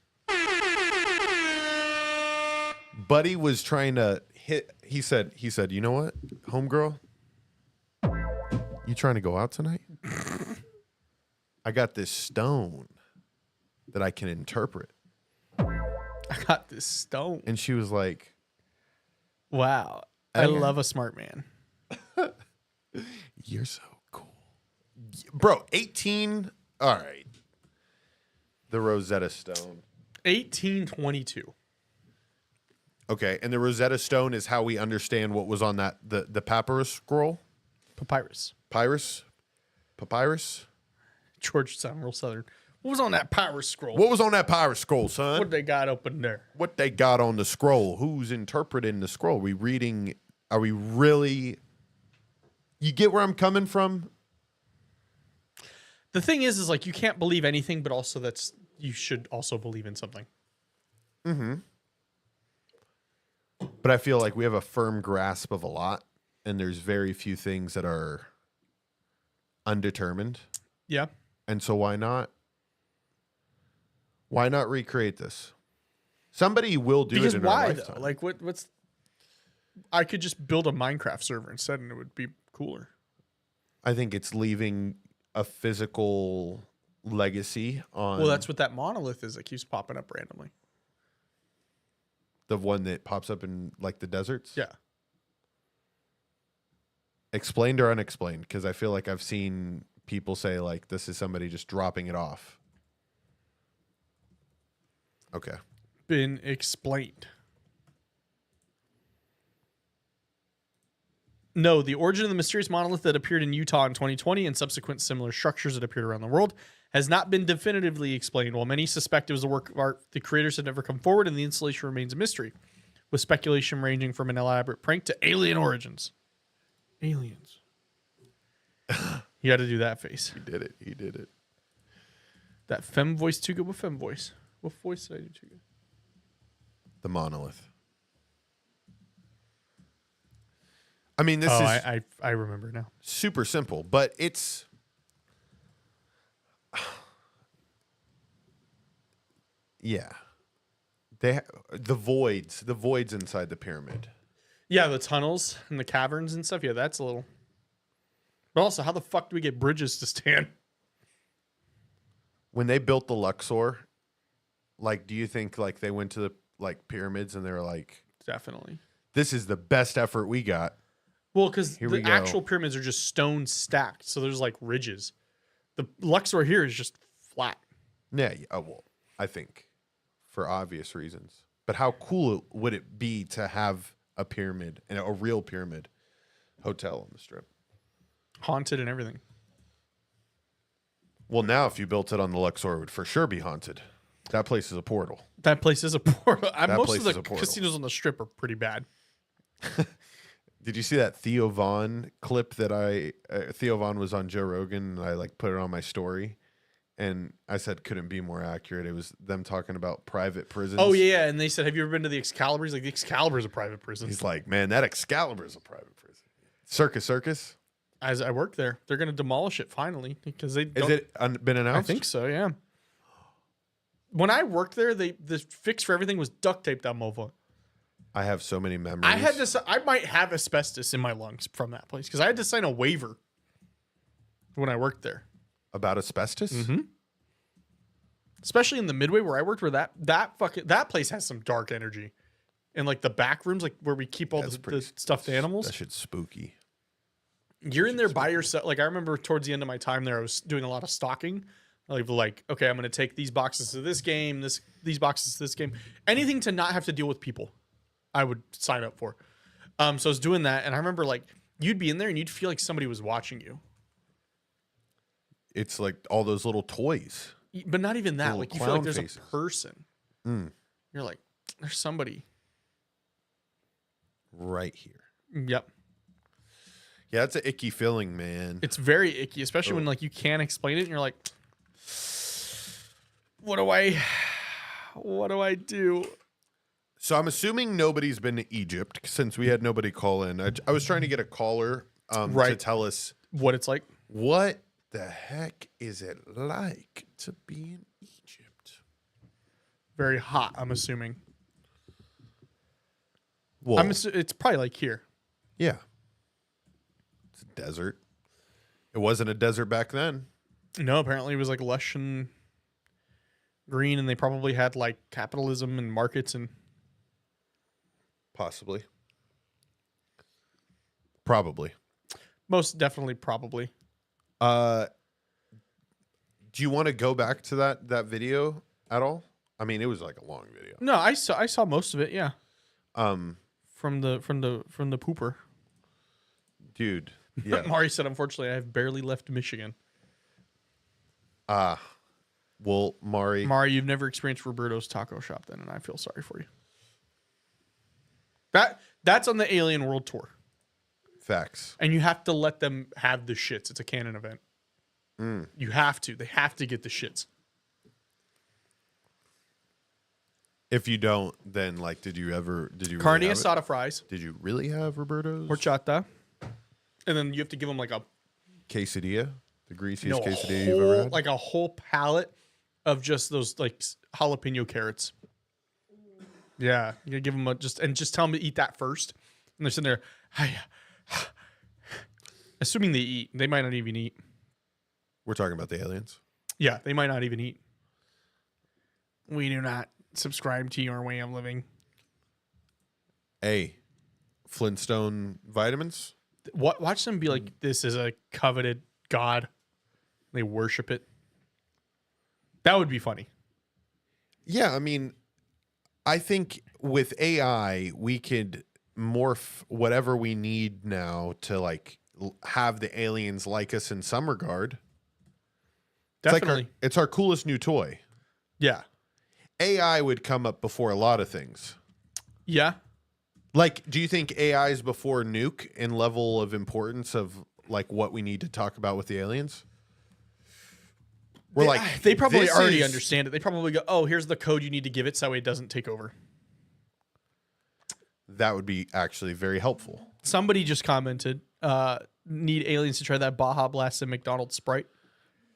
Buddy was trying to hit. He said, you know what, homegirl? You trying to go out tonight? I got this stone that I can interpret. I got this stone. And she was like, wow. I love a smart man. You're so cool. Bro, 18. All right. The Rosetta Stone. 1822. Okay. And the Rosetta Stone is how we understand what was on that, the papyrus scroll? Papyrus. Papyrus? George sound real southern. What was on that papyrus scroll? What was on that papyrus scroll, son? What they got open there? What they got on the scroll? Who's interpreting the scroll? Are we reading? Are we really? You get where I'm coming from? The thing is like you can't believe anything, but also you should also believe in something. Mm-hmm. But I feel like we have a firm grasp of a lot, and there's very few things that are undetermined. Yeah. And so why not? Why not recreate this? Somebody will do because it in why our lifetime. though? Like what's I could just build a Minecraft server instead, and it would be cooler. I think it's leaving a physical legacy on. Well, that's what that monolith is that keeps popping up randomly. The one that pops up in like the deserts? Yeah. Explained or unexplained? Because I feel like I've seen people say like this is somebody just dropping it off. Okay. Been explained. No, the origin of the mysterious monolith that appeared in Utah in 2020 and subsequent similar structures that appeared around the world has not been definitively explained. While many suspect it was a work of art, the creators have never come forward and the installation remains a mystery, with speculation ranging from an elaborate prank to alien origins. Aliens. You got to do that face. He did it. He did it. That femme voice too good with femme voice. What voice did I do too good? The monolith. I mean, this is I remember now. super simple, but it's yeah. The voids inside the pyramid. Yeah, the tunnels and the caverns and stuff. Yeah, that's a little. But also, how the fuck do we get bridges to stand? When they built the Luxor, like, do you think like they went to the like pyramids and they were like, definitely, this is the best effort we got? Well, because Here we the go. actual pyramids are just stone stacked, so there's like ridges. The Luxor here is just flat. Yeah, well, I think for obvious reasons. But how cool would it be to have a pyramid and a real pyramid hotel on the strip? Haunted and everything. Well, now if you built it on the Luxor, it would for sure be haunted. That place is a portal. That place is a portal. Most place of the is a portal. casinos on the strip are pretty bad. Did you see that Theo Vaughn clip that Theo Vaughn was on Joe Rogan and I like put it on my story and I said couldn't be more accurate. It was them talking about private prisons. Oh yeah, and they said, "Have you ever been to the Excalibur?" He's like, "The Excalibur is a private prison." He's like, "Man, that Excalibur is a private prison." Circus. As I work there, they're going to demolish it finally because they. Is it been announced? I think so. Yeah. When I worked there, the fix for everything was duct tape. That mofo. I have so many memories. I had to. I might have asbestos in my lungs from that place because I had to sign a waiver when I worked there. About asbestos? Mm-hmm. Especially in the Midway where I worked, where that place has some dark energy, and like the back rooms, like where we keep all the stuffed animals. That shit's spooky. You're in there by yourself. Like I remember towards the end of my time there, I was doing a lot of stalking. Like, okay, I'm going to take these boxes to this game, these boxes to this game. Anything to not have to deal with people, I would sign up for. So I was doing that, and I remember like you'd be in there and you'd feel like somebody was watching you. It's like all those little toys. But not even that. Little Like you feel like there's faces. a person. You're like, there's somebody right here. Yep. Yeah, it's an icky feeling, man. It's very icky, especially when like you can't explain it and you're like, what do I do? So I'm assuming nobody's been to Egypt since we had nobody call in. I was trying to get a caller to tell us what it's like. What the heck is it like to be in Egypt? Very hot, I'm assuming. Well, it's probably like here. Yeah. It's a desert. It wasn't a desert back then. No, apparently it was like lush and green, and they probably had like capitalism and markets and possibly. Probably. Most definitely probably. Do you want to go back to that video at all? I mean, it was like a long video. No, I saw most of it, yeah. From the pooper. Dude. Yeah. Mari said, unfortunately, I have barely left Michigan. Well, Mari, you've never experienced Roberto's Taco Shop then, and I feel sorry for you. That's on the Alien World Tour. Facts. And you have to let them have the shits. It's a canon event. You have to. They have to get the shits. If you don't, then like, did you carne really asada fries? Did you really have Roberto's? Horchata. And then you have to give them like a quesadilla, the greasiest quesadilla you've ever had. Like a whole pallet of just those like jalapeno carrots. Yeah, you gotta give them just tell them to eat that first. And they're sitting there, assuming they eat. They might not even eat. We're talking about the aliens. Yeah, they might not even eat. We do not subscribe to your way of living. Hey, Flintstone vitamins? Watch them be like, this is a coveted god. They worship it. That would be funny. Yeah, I mean, I think with AI, we could morph whatever we need now to like have the aliens like us in some regard. Definitely. It's our coolest new toy. Yeah. AI would come up before a lot of things. Yeah. Like, do you think AI is before nuke in level of importance of like what we need to talk about with the aliens? We're They probably already understand it. They probably go, oh, here's the code you need to give it so it doesn't take over. That would be actually very helpful. Somebody just commented, need aliens to try that Baja Blast and McDonald's Sprite.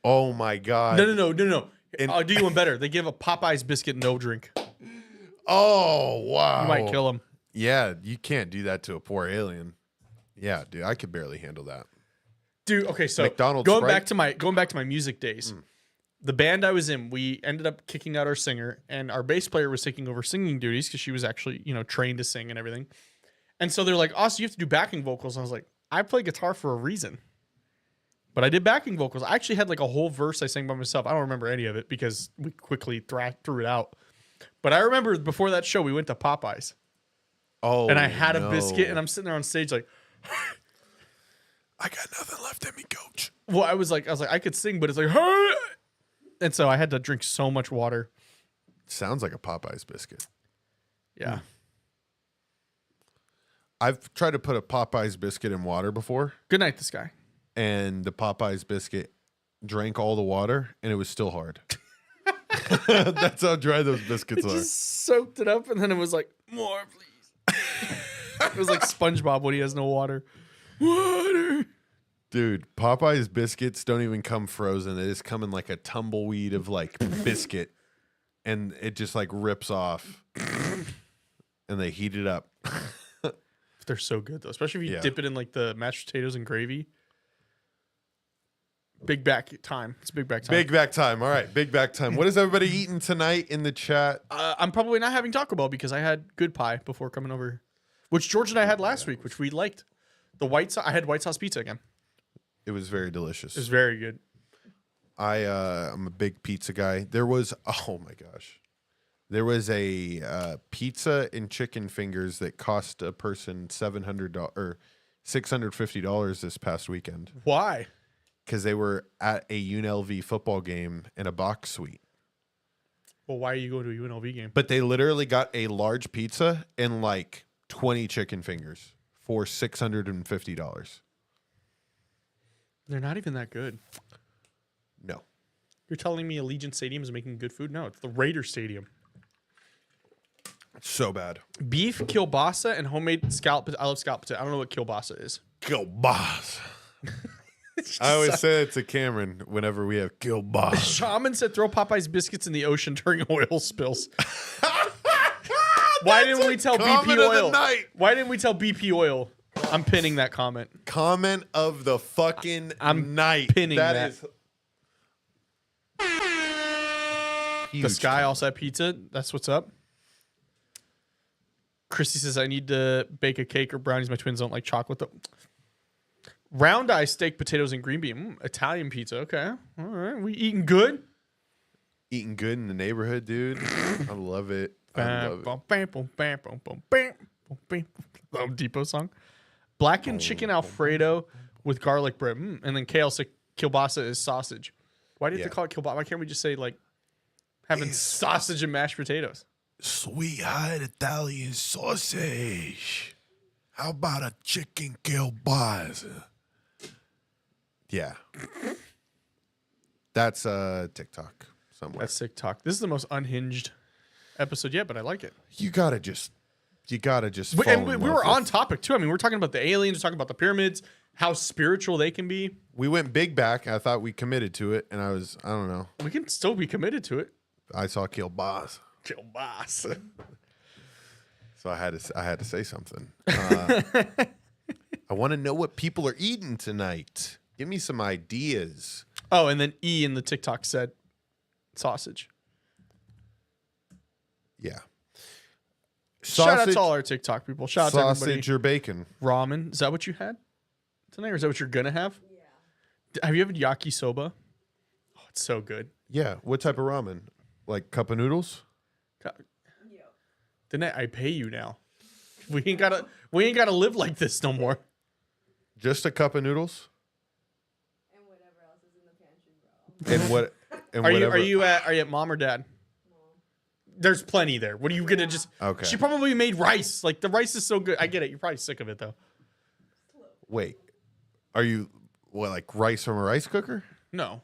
Oh my God. No. I'll do you one better. They give a Popeyes biscuit no drink. Oh, wow. You might kill them. Yeah, you can't do that to a poor alien. Yeah, dude, I could barely handle that. Dude, okay, so McDonald's going Sprite? back to my music days. The band I was in, we ended up kicking out our singer, and our bass player was taking over singing duties because she was actually, trained to sing and everything. And so they're like, "Oh, so you have to do backing vocals." And I was like, "I play guitar for a reason." But I did backing vocals. I actually had like a whole verse I sang by myself. I don't remember any of it because we quickly threw it out. But I remember before that show, we went to Popeyes. Oh, and I had a biscuit, and I'm sitting there on stage like, I got nothing left in me, coach. well, I was like, I could sing, but it's like, and so I had to drink so much water. Sounds like a Popeyes biscuit. Yeah. I've tried to put a Popeyes biscuit in water before. Good night, this guy. And the Popeyes biscuit drank all the water, and it was still hard. That's how dry those biscuits It are. just soaked it up, and then it was like, more, please. It was like SpongeBob when he has no water. Water. Dude, Popeyes biscuits don't even come frozen. They just come in like a tumbleweed of like biscuit, and it just like rips off, and they heat it up. They're so good though, especially if you dip it in like the mashed potatoes and gravy. Big back time. It's big back time. Big back time. All right, big back time. What is everybody eating tonight in the chat? I'm probably not having Taco Bell because I had good pie before coming over, which George and I had last week, which we liked. The white sauce. I had white sauce pizza again. It was very delicious. It was very good. I'm a big pizza guy. There was, oh my gosh, there was a pizza and chicken fingers that cost a person $700 or $650 this past weekend. Why? Because they were at a UNLV football game in a box suite. Well, why are you going to a UNLV game? But they literally got a large pizza and like 20 chicken fingers for $650. They're not even that good. No. You're telling me Allegiant Stadium is making good food? No, it's the Raider Stadium. It's so bad. Beef, kielbasa, and homemade scallop. I love scallop potato. I don't know what kielbasa is. Kielbasa. I always say it to Cameron whenever we have kielbasa. Shaman said throw Popeye's biscuits in the ocean during oil spills. Why didn't we tell BP Oil? Why didn't we tell BP Oil? I'm pinning that comment. Comment of the fucking night. Pinning that. Is the Sky also had pizza. That's what's up. Christy says, I need to bake a cake or brownies. My twins don't like chocolate, though. Round eye steak, potatoes, and green bean. Italian pizza. Okay. All right. We eating good? Eating good in the neighborhood, dude. I love it. I love it. Home Depot song. Blackened chicken Alfredo with garlic bread. And then kale said kielbasa is sausage. Why do you have to call it kielbasa? Why can't we just say, like, having sausage and mashed potatoes? Sweet hot Italian sausage. How about a chicken kielbasa? Yeah. That's TikTok somewhere. That's TikTok. This is the most unhinged episode yet, but I like it. You gotta just And we were on topic too. I mean, we're talking about the aliens, we're talking about the pyramids, how spiritual they can be. We went big back. I thought we committed to it, and I don't know. We can still be committed to it. I saw kielbasa. Kielbasa. So I had to say something. I want to know what people are eating tonight. Give me some ideas. Oh, and then E in the TikTok said sausage. Yeah. Shout out to all our TikTok people. Shout out to everybody. Sausage or bacon? Ramen. Is that what you had tonight, or is that what you're gonna have? Yeah. Have you had yakisoba? Oh, it's so good. Yeah. What type of ramen? Like cup of noodles? Didn't I pay you now? We ain't gotta live like this no more. Just a cup of noodles? And whatever else is in the pantry, bro. And what? And Are you at mom or dad? There's plenty there. What are you gonna just? Okay. She probably made rice. Like the rice is so good. I get it. You're probably sick of it though. Wait, are you like rice from a rice cooker? No,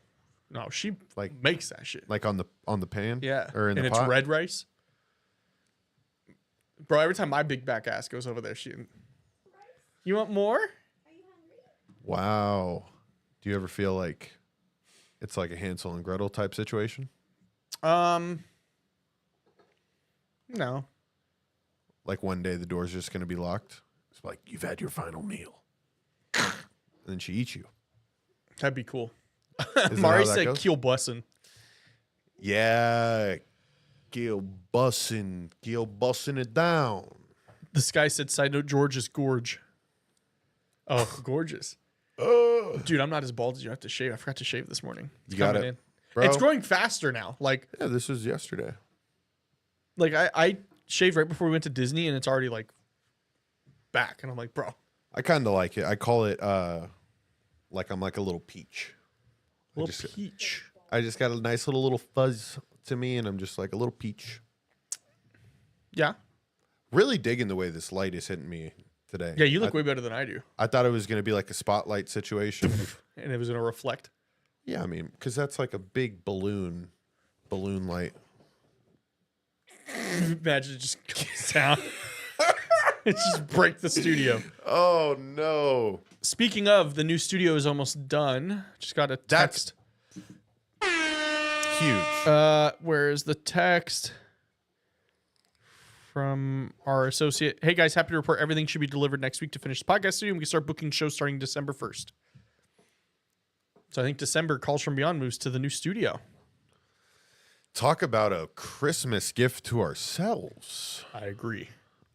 she like makes that shit. Like on the pan? Yeah, or in and the it's pot? red rice. Bro, every time my big back ass goes over there, you want more? Wow. Do you ever feel like it's like a Hansel and Gretel type situation? No. Like one day the door's just going to be locked. It's like, you've had your final meal. And then she eats you. That'd be cool. Isn't Mari that how that said goes? keel bussin'. Yeah. Gil bussin' it down. This guy said, side note, George is gorge. Oh, gorgeous. Dude, I'm not as bald as you. I have to shave. I forgot to shave this morning. It's You got coming it, in. bro. It's growing faster now. Like, yeah, this was yesterday. Like I shaved right before we went to Disney, and it's already like back, and I'm like, bro. I kind of like it. I call it like I'm like a little peach. Peach. I just got a nice little fuzz to me, and I'm just like a little peach. Yeah. Really digging the way this light is hitting me today. Yeah, you look way better than I do. I thought it was going to be like a spotlight situation. And it was going to reflect. Yeah, I mean, because that's like a big balloon light. Imagine it just goes down. It just break the studio. Oh, no. Speaking of, the new studio is almost done. Just got a text. Huge. Where is the text? From our associate. Hey guys, happy to report everything should be delivered next week to finish the podcast studio. We can start booking shows starting December 1st. So I think December Calls from Beyond moves to the new studio. Talk about a Christmas gift to ourselves. I agree.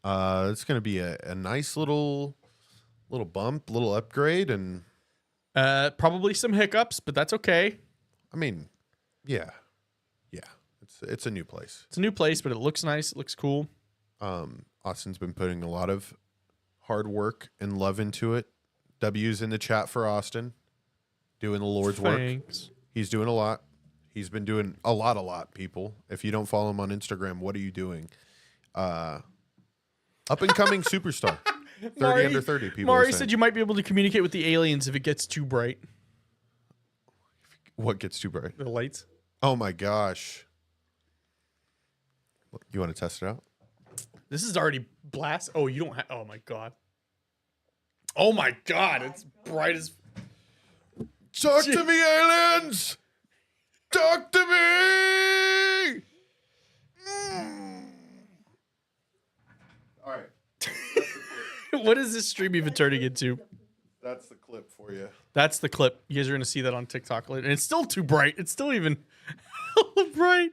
It's going to be a nice little bump, little upgrade, and probably some hiccups, but that's okay. I mean, yeah. It's a new place. It's a new place, but it looks nice. It looks cool. Austin's been putting a lot of hard work and love into it. W's in the chat for Austin, doing the Lord's work. He's doing a lot. He's been doing a lot, people. If you don't follow him on Instagram, what are you doing? Up and coming superstar. 30 under 30 people. Mari said you might be able to communicate with the aliens if it gets too bright. What gets too bright? The lights. Oh my gosh. You want to test it out? This is already blast. Oh, you don't have. Oh my god. Oh my god. It's bright as. Talk to me, aliens! Talk to me! All right. What is this stream even turning into? That's the clip for you. That's the clip. You guys are going to see that on TikTok later. And it's still too bright. It's still even hella bright.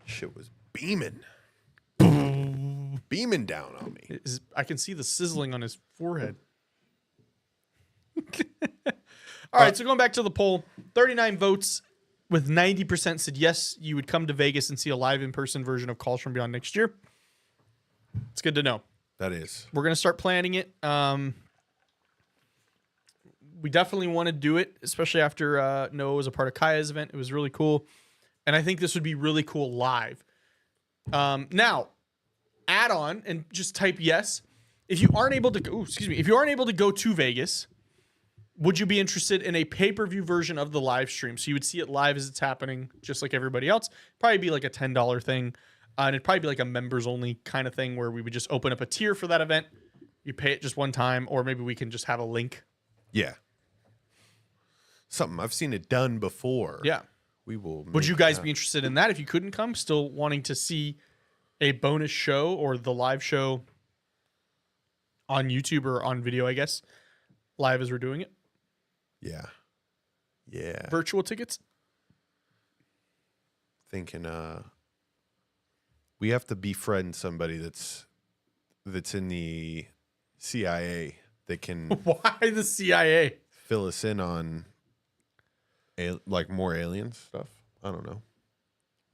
Shit was beaming. Beaming down on me. I can see the sizzling on his forehead. All right, so going back to the poll, 39 votes with 90% said yes, you would come to Vegas and see a live in-person version of Calls from Beyond next year. It's good to know. That is. We're going to start planning it. We definitely want to do it, especially after Noah was a part of Kaya's event. It was really cool. And I think this would be really cool live. Now, add on and just type yes. If you aren't able to go, if you aren't able to go to Vegas, would you be interested in a pay-per-view version of the live stream? So you would see it live as it's happening, just like everybody else. Probably be like a $10 thing. And it'd probably be like a members-only kind of thing where we would just open up a tier for that event. You pay it just one time, or maybe we can just have a link. Yeah. Something I've seen it done before. Yeah. We will. Would you guys be interested in that if you couldn't come? Still wanting to see a bonus show or the live show on YouTube or on video, I guess, live as we're doing it? Yeah. Yeah. Virtual tickets? Thinking we have to befriend somebody that's in the CIA that can Why the CIA? fill us in on like more alien stuff. I don't know.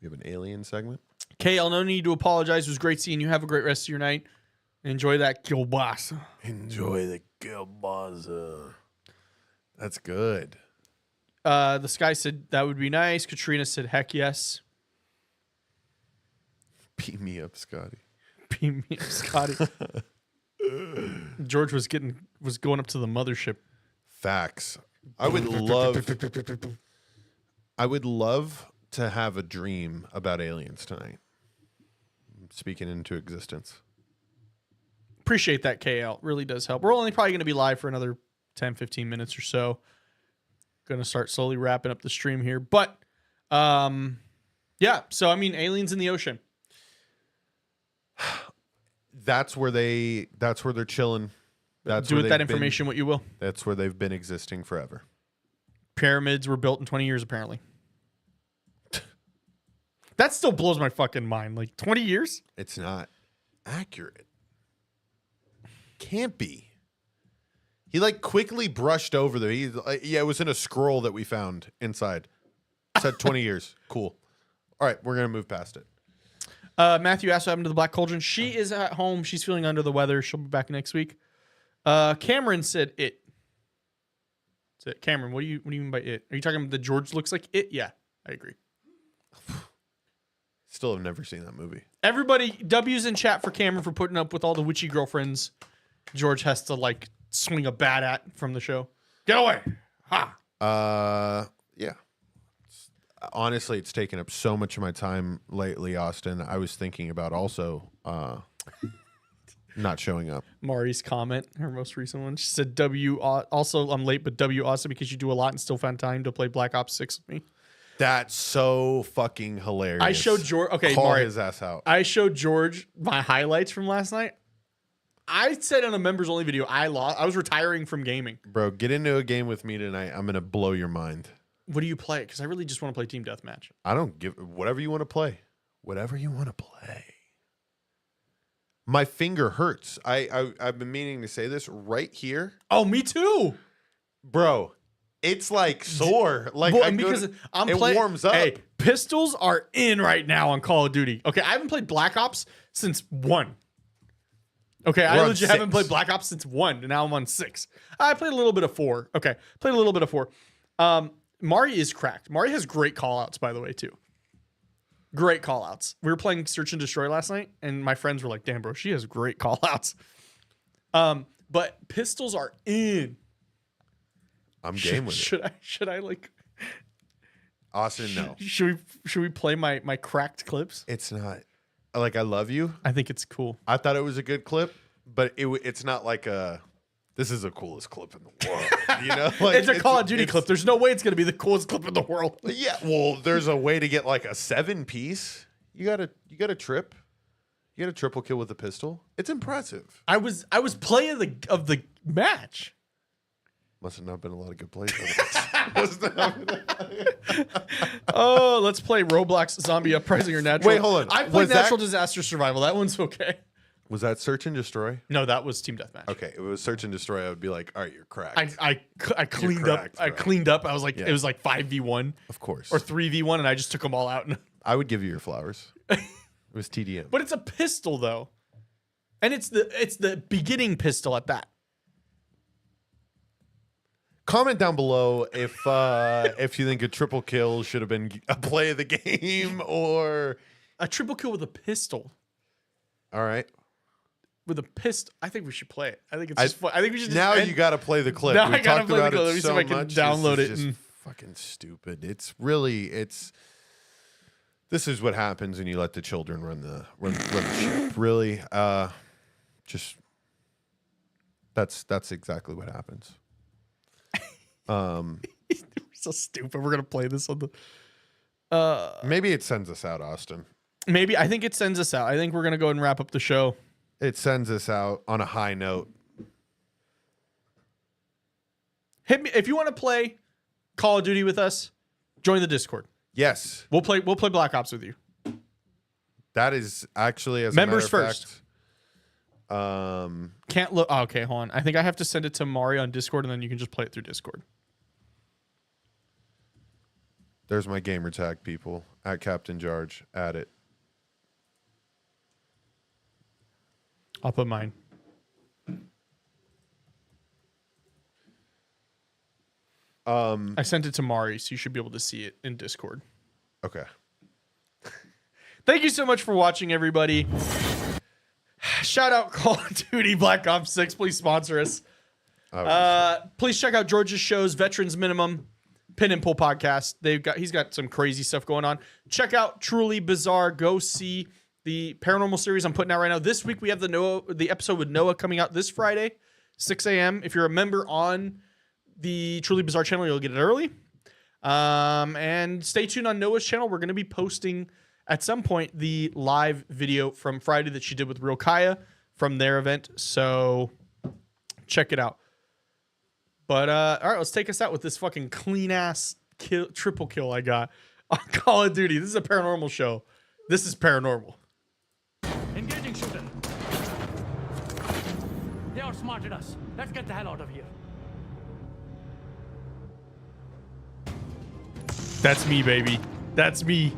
We have an alien segment. KL, no need to apologize. It was great seeing you. Have a great rest of your night. Enjoy that kielbasa. Enjoy the kielbasa. That's good. The Sky said that would be nice. Katrina said, heck yes. Beat me up, Scotty. Beat me up, Scotty. George was going up to the mothership. Facts. I would love to have a dream about aliens tonight. Speaking into existence. Appreciate that, KL. Really does help. We're only probably going to be live for another 10, 15 minutes or so. Going to start slowly wrapping up the stream here. But, yeah. So, I mean, aliens in the ocean. That's where they're chilling. That's Do where with that they've been- information what you will. That's where they've been existing forever. Pyramids were built in 20 years, apparently. That still blows my fucking mind. Like, 20 years? It's not accurate. Can't be. He like quickly brushed over the. Yeah, it was in a scroll that we found inside. It said 20 years. Cool. All right, we're gonna move past it. Matthew asked what happened to the Black Cauldron. She is at home. She's feeling under the weather. She'll be back next week. Cameron said it. Cameron, what do you mean by it? Are you talking about the George looks like it? Yeah, I agree. Still have never seen that movie. Everybody, W's in chat for Cameron for putting up with all the witchy girlfriends George has to like swing a bat at from the show. Get away. Ha. Yeah. Honestly, it's taken up so much of my time lately, Austin. I was thinking about also not showing up. Mari's comment, her most recent one. She said, W, also, I'm late, but W awesome because you do a lot and still found time to play Black Ops 6 with me. That's so fucking hilarious. I showed George. Okay, Call Mari, his ass out. I showed George my highlights from last night. I said on a members only video, I was retiring from gaming. Bro, get into a game with me tonight. I'm going to blow your mind. What do you play? Because I really just want to play Team Deathmatch. I don't give whatever you want to play. Whatever you want to play. My finger hurts. I've been meaning to say this right here. Oh, me too. Bro, it's like sore. Like Well, I because I'm it playing. warms up. Hey, pistols are in right now on Call of Duty. Okay, I haven't played Black Ops since 1. Okay, I We're on legit haven't 6. played Black Ops since 1, and now I'm on 6. I played a little bit of 4. Okay, played a little bit of 4. Mari is cracked. Mari has great call-outs, by the way, too. Great call-outs. We were playing Search and Destroy last night, and my friends were like, damn, bro, she has great call-outs. But pistols are in. I'm game with it. Should I like... Austin, no. Should we play my cracked clips? It's not. Like, I love you. I think it's cool. I thought it was a good clip, but it's not like a... This is the coolest clip in the world. You know, like, it's a Call of Duty clip. There's no way it's going to be the coolest clip in the world. Yeah, well, there's a way to get like a 7-piece. You got to trip. You got a triple kill with a pistol. It's impressive. I was player of the match. Must have not been a lot of good plays. Oh, let's play Roblox Zombie Uprising or Natural. Wait, hold on. I played Natural Disaster Survival. That one's okay. Was that Search and Destroy? No, that was Team Deathmatch. Okay, if it was Search and Destroy, I would be like, all right, you're cracked. I cleaned cracked, up. I bro. cleaned up. I was like, Yeah. it was like 5v1. Of course. Or 3v1, and I just took them all out. I would give you your flowers. It was TDM. But it's a pistol though, and it's the beginning pistol at that. Comment down below if you think a triple kill should have been a play of the game or a triple kill with a pistol. All right. With a pistol, I think we should play it. I think it's just fun. I think we should. Now you got to play the clip. Now We've I gotta talked play the about clip. it Let me see so if I can much. download This it is just and- fucking stupid. It's really This is what happens when you let the children run the ship. Really, just that's exactly what happens. We're so stupid. We're gonna play this on the. Maybe it sends us out, Austin. Maybe. I think it sends us out. I think we're going to go ahead and wrap up the show. It sends us out on a high note. Hit me if you want to play Call of Duty with us. Join the Discord. Yes, we'll play Black Ops with you. That is actually as members a matter of first. Fact, can't look. Oh, okay, hold on. I think I have to send it to Mari on Discord, and then you can just play it through Discord. There's my gamer tag, people. At Captain Jarge. Add it. I'll put mine. I sent it to Mari, so you should be able to see it in Discord. Okay. Thank you so much for watching, everybody. Shout out Call of Duty Black Ops 6. Please sponsor us. Please check out George's shows, Veterans Minimum, Pin and Pull Podcast. He's got some crazy stuff going on. Check out Truly Bizarre. Go see the paranormal series I'm putting out right now. This week we have the episode with Noah coming out this Friday, 6 a.m. If you're a member on the Truly Bizarre channel, you'll get it early. And stay tuned on Noah's channel. We're going to be posting at some point the live video from Friday that she did with Real Kaya from their event. So check it out. But all right, let's take us out with this fucking clean ass triple kill I got on Call of Duty. This is a paranormal show. This is paranormal. Engaging shooter. They outsmarted us. Let's get the hell out of here. That's me, baby. That's me.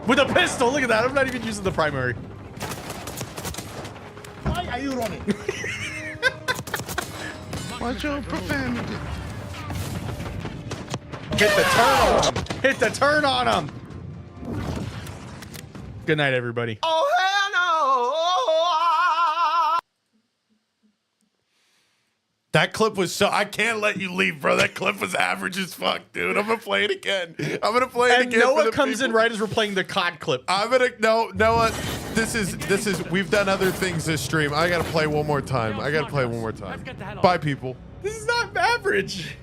With a pistol. Look at that. I'm not even using the primary. Why are you running? Watch your profanity. Hit the turn on him. Hit the turn on him. Good night, everybody. Oh, hell no. That clip was so... I can't let you leave, bro. That clip was average as fuck, dude. I'm going to play it again. I'm going to play it and again. Noah comes in right as we're playing the COD clip. I'm going to... No, Noah, this is... We've done other things this stream. I got to play one more time. Bye, people. This is not average.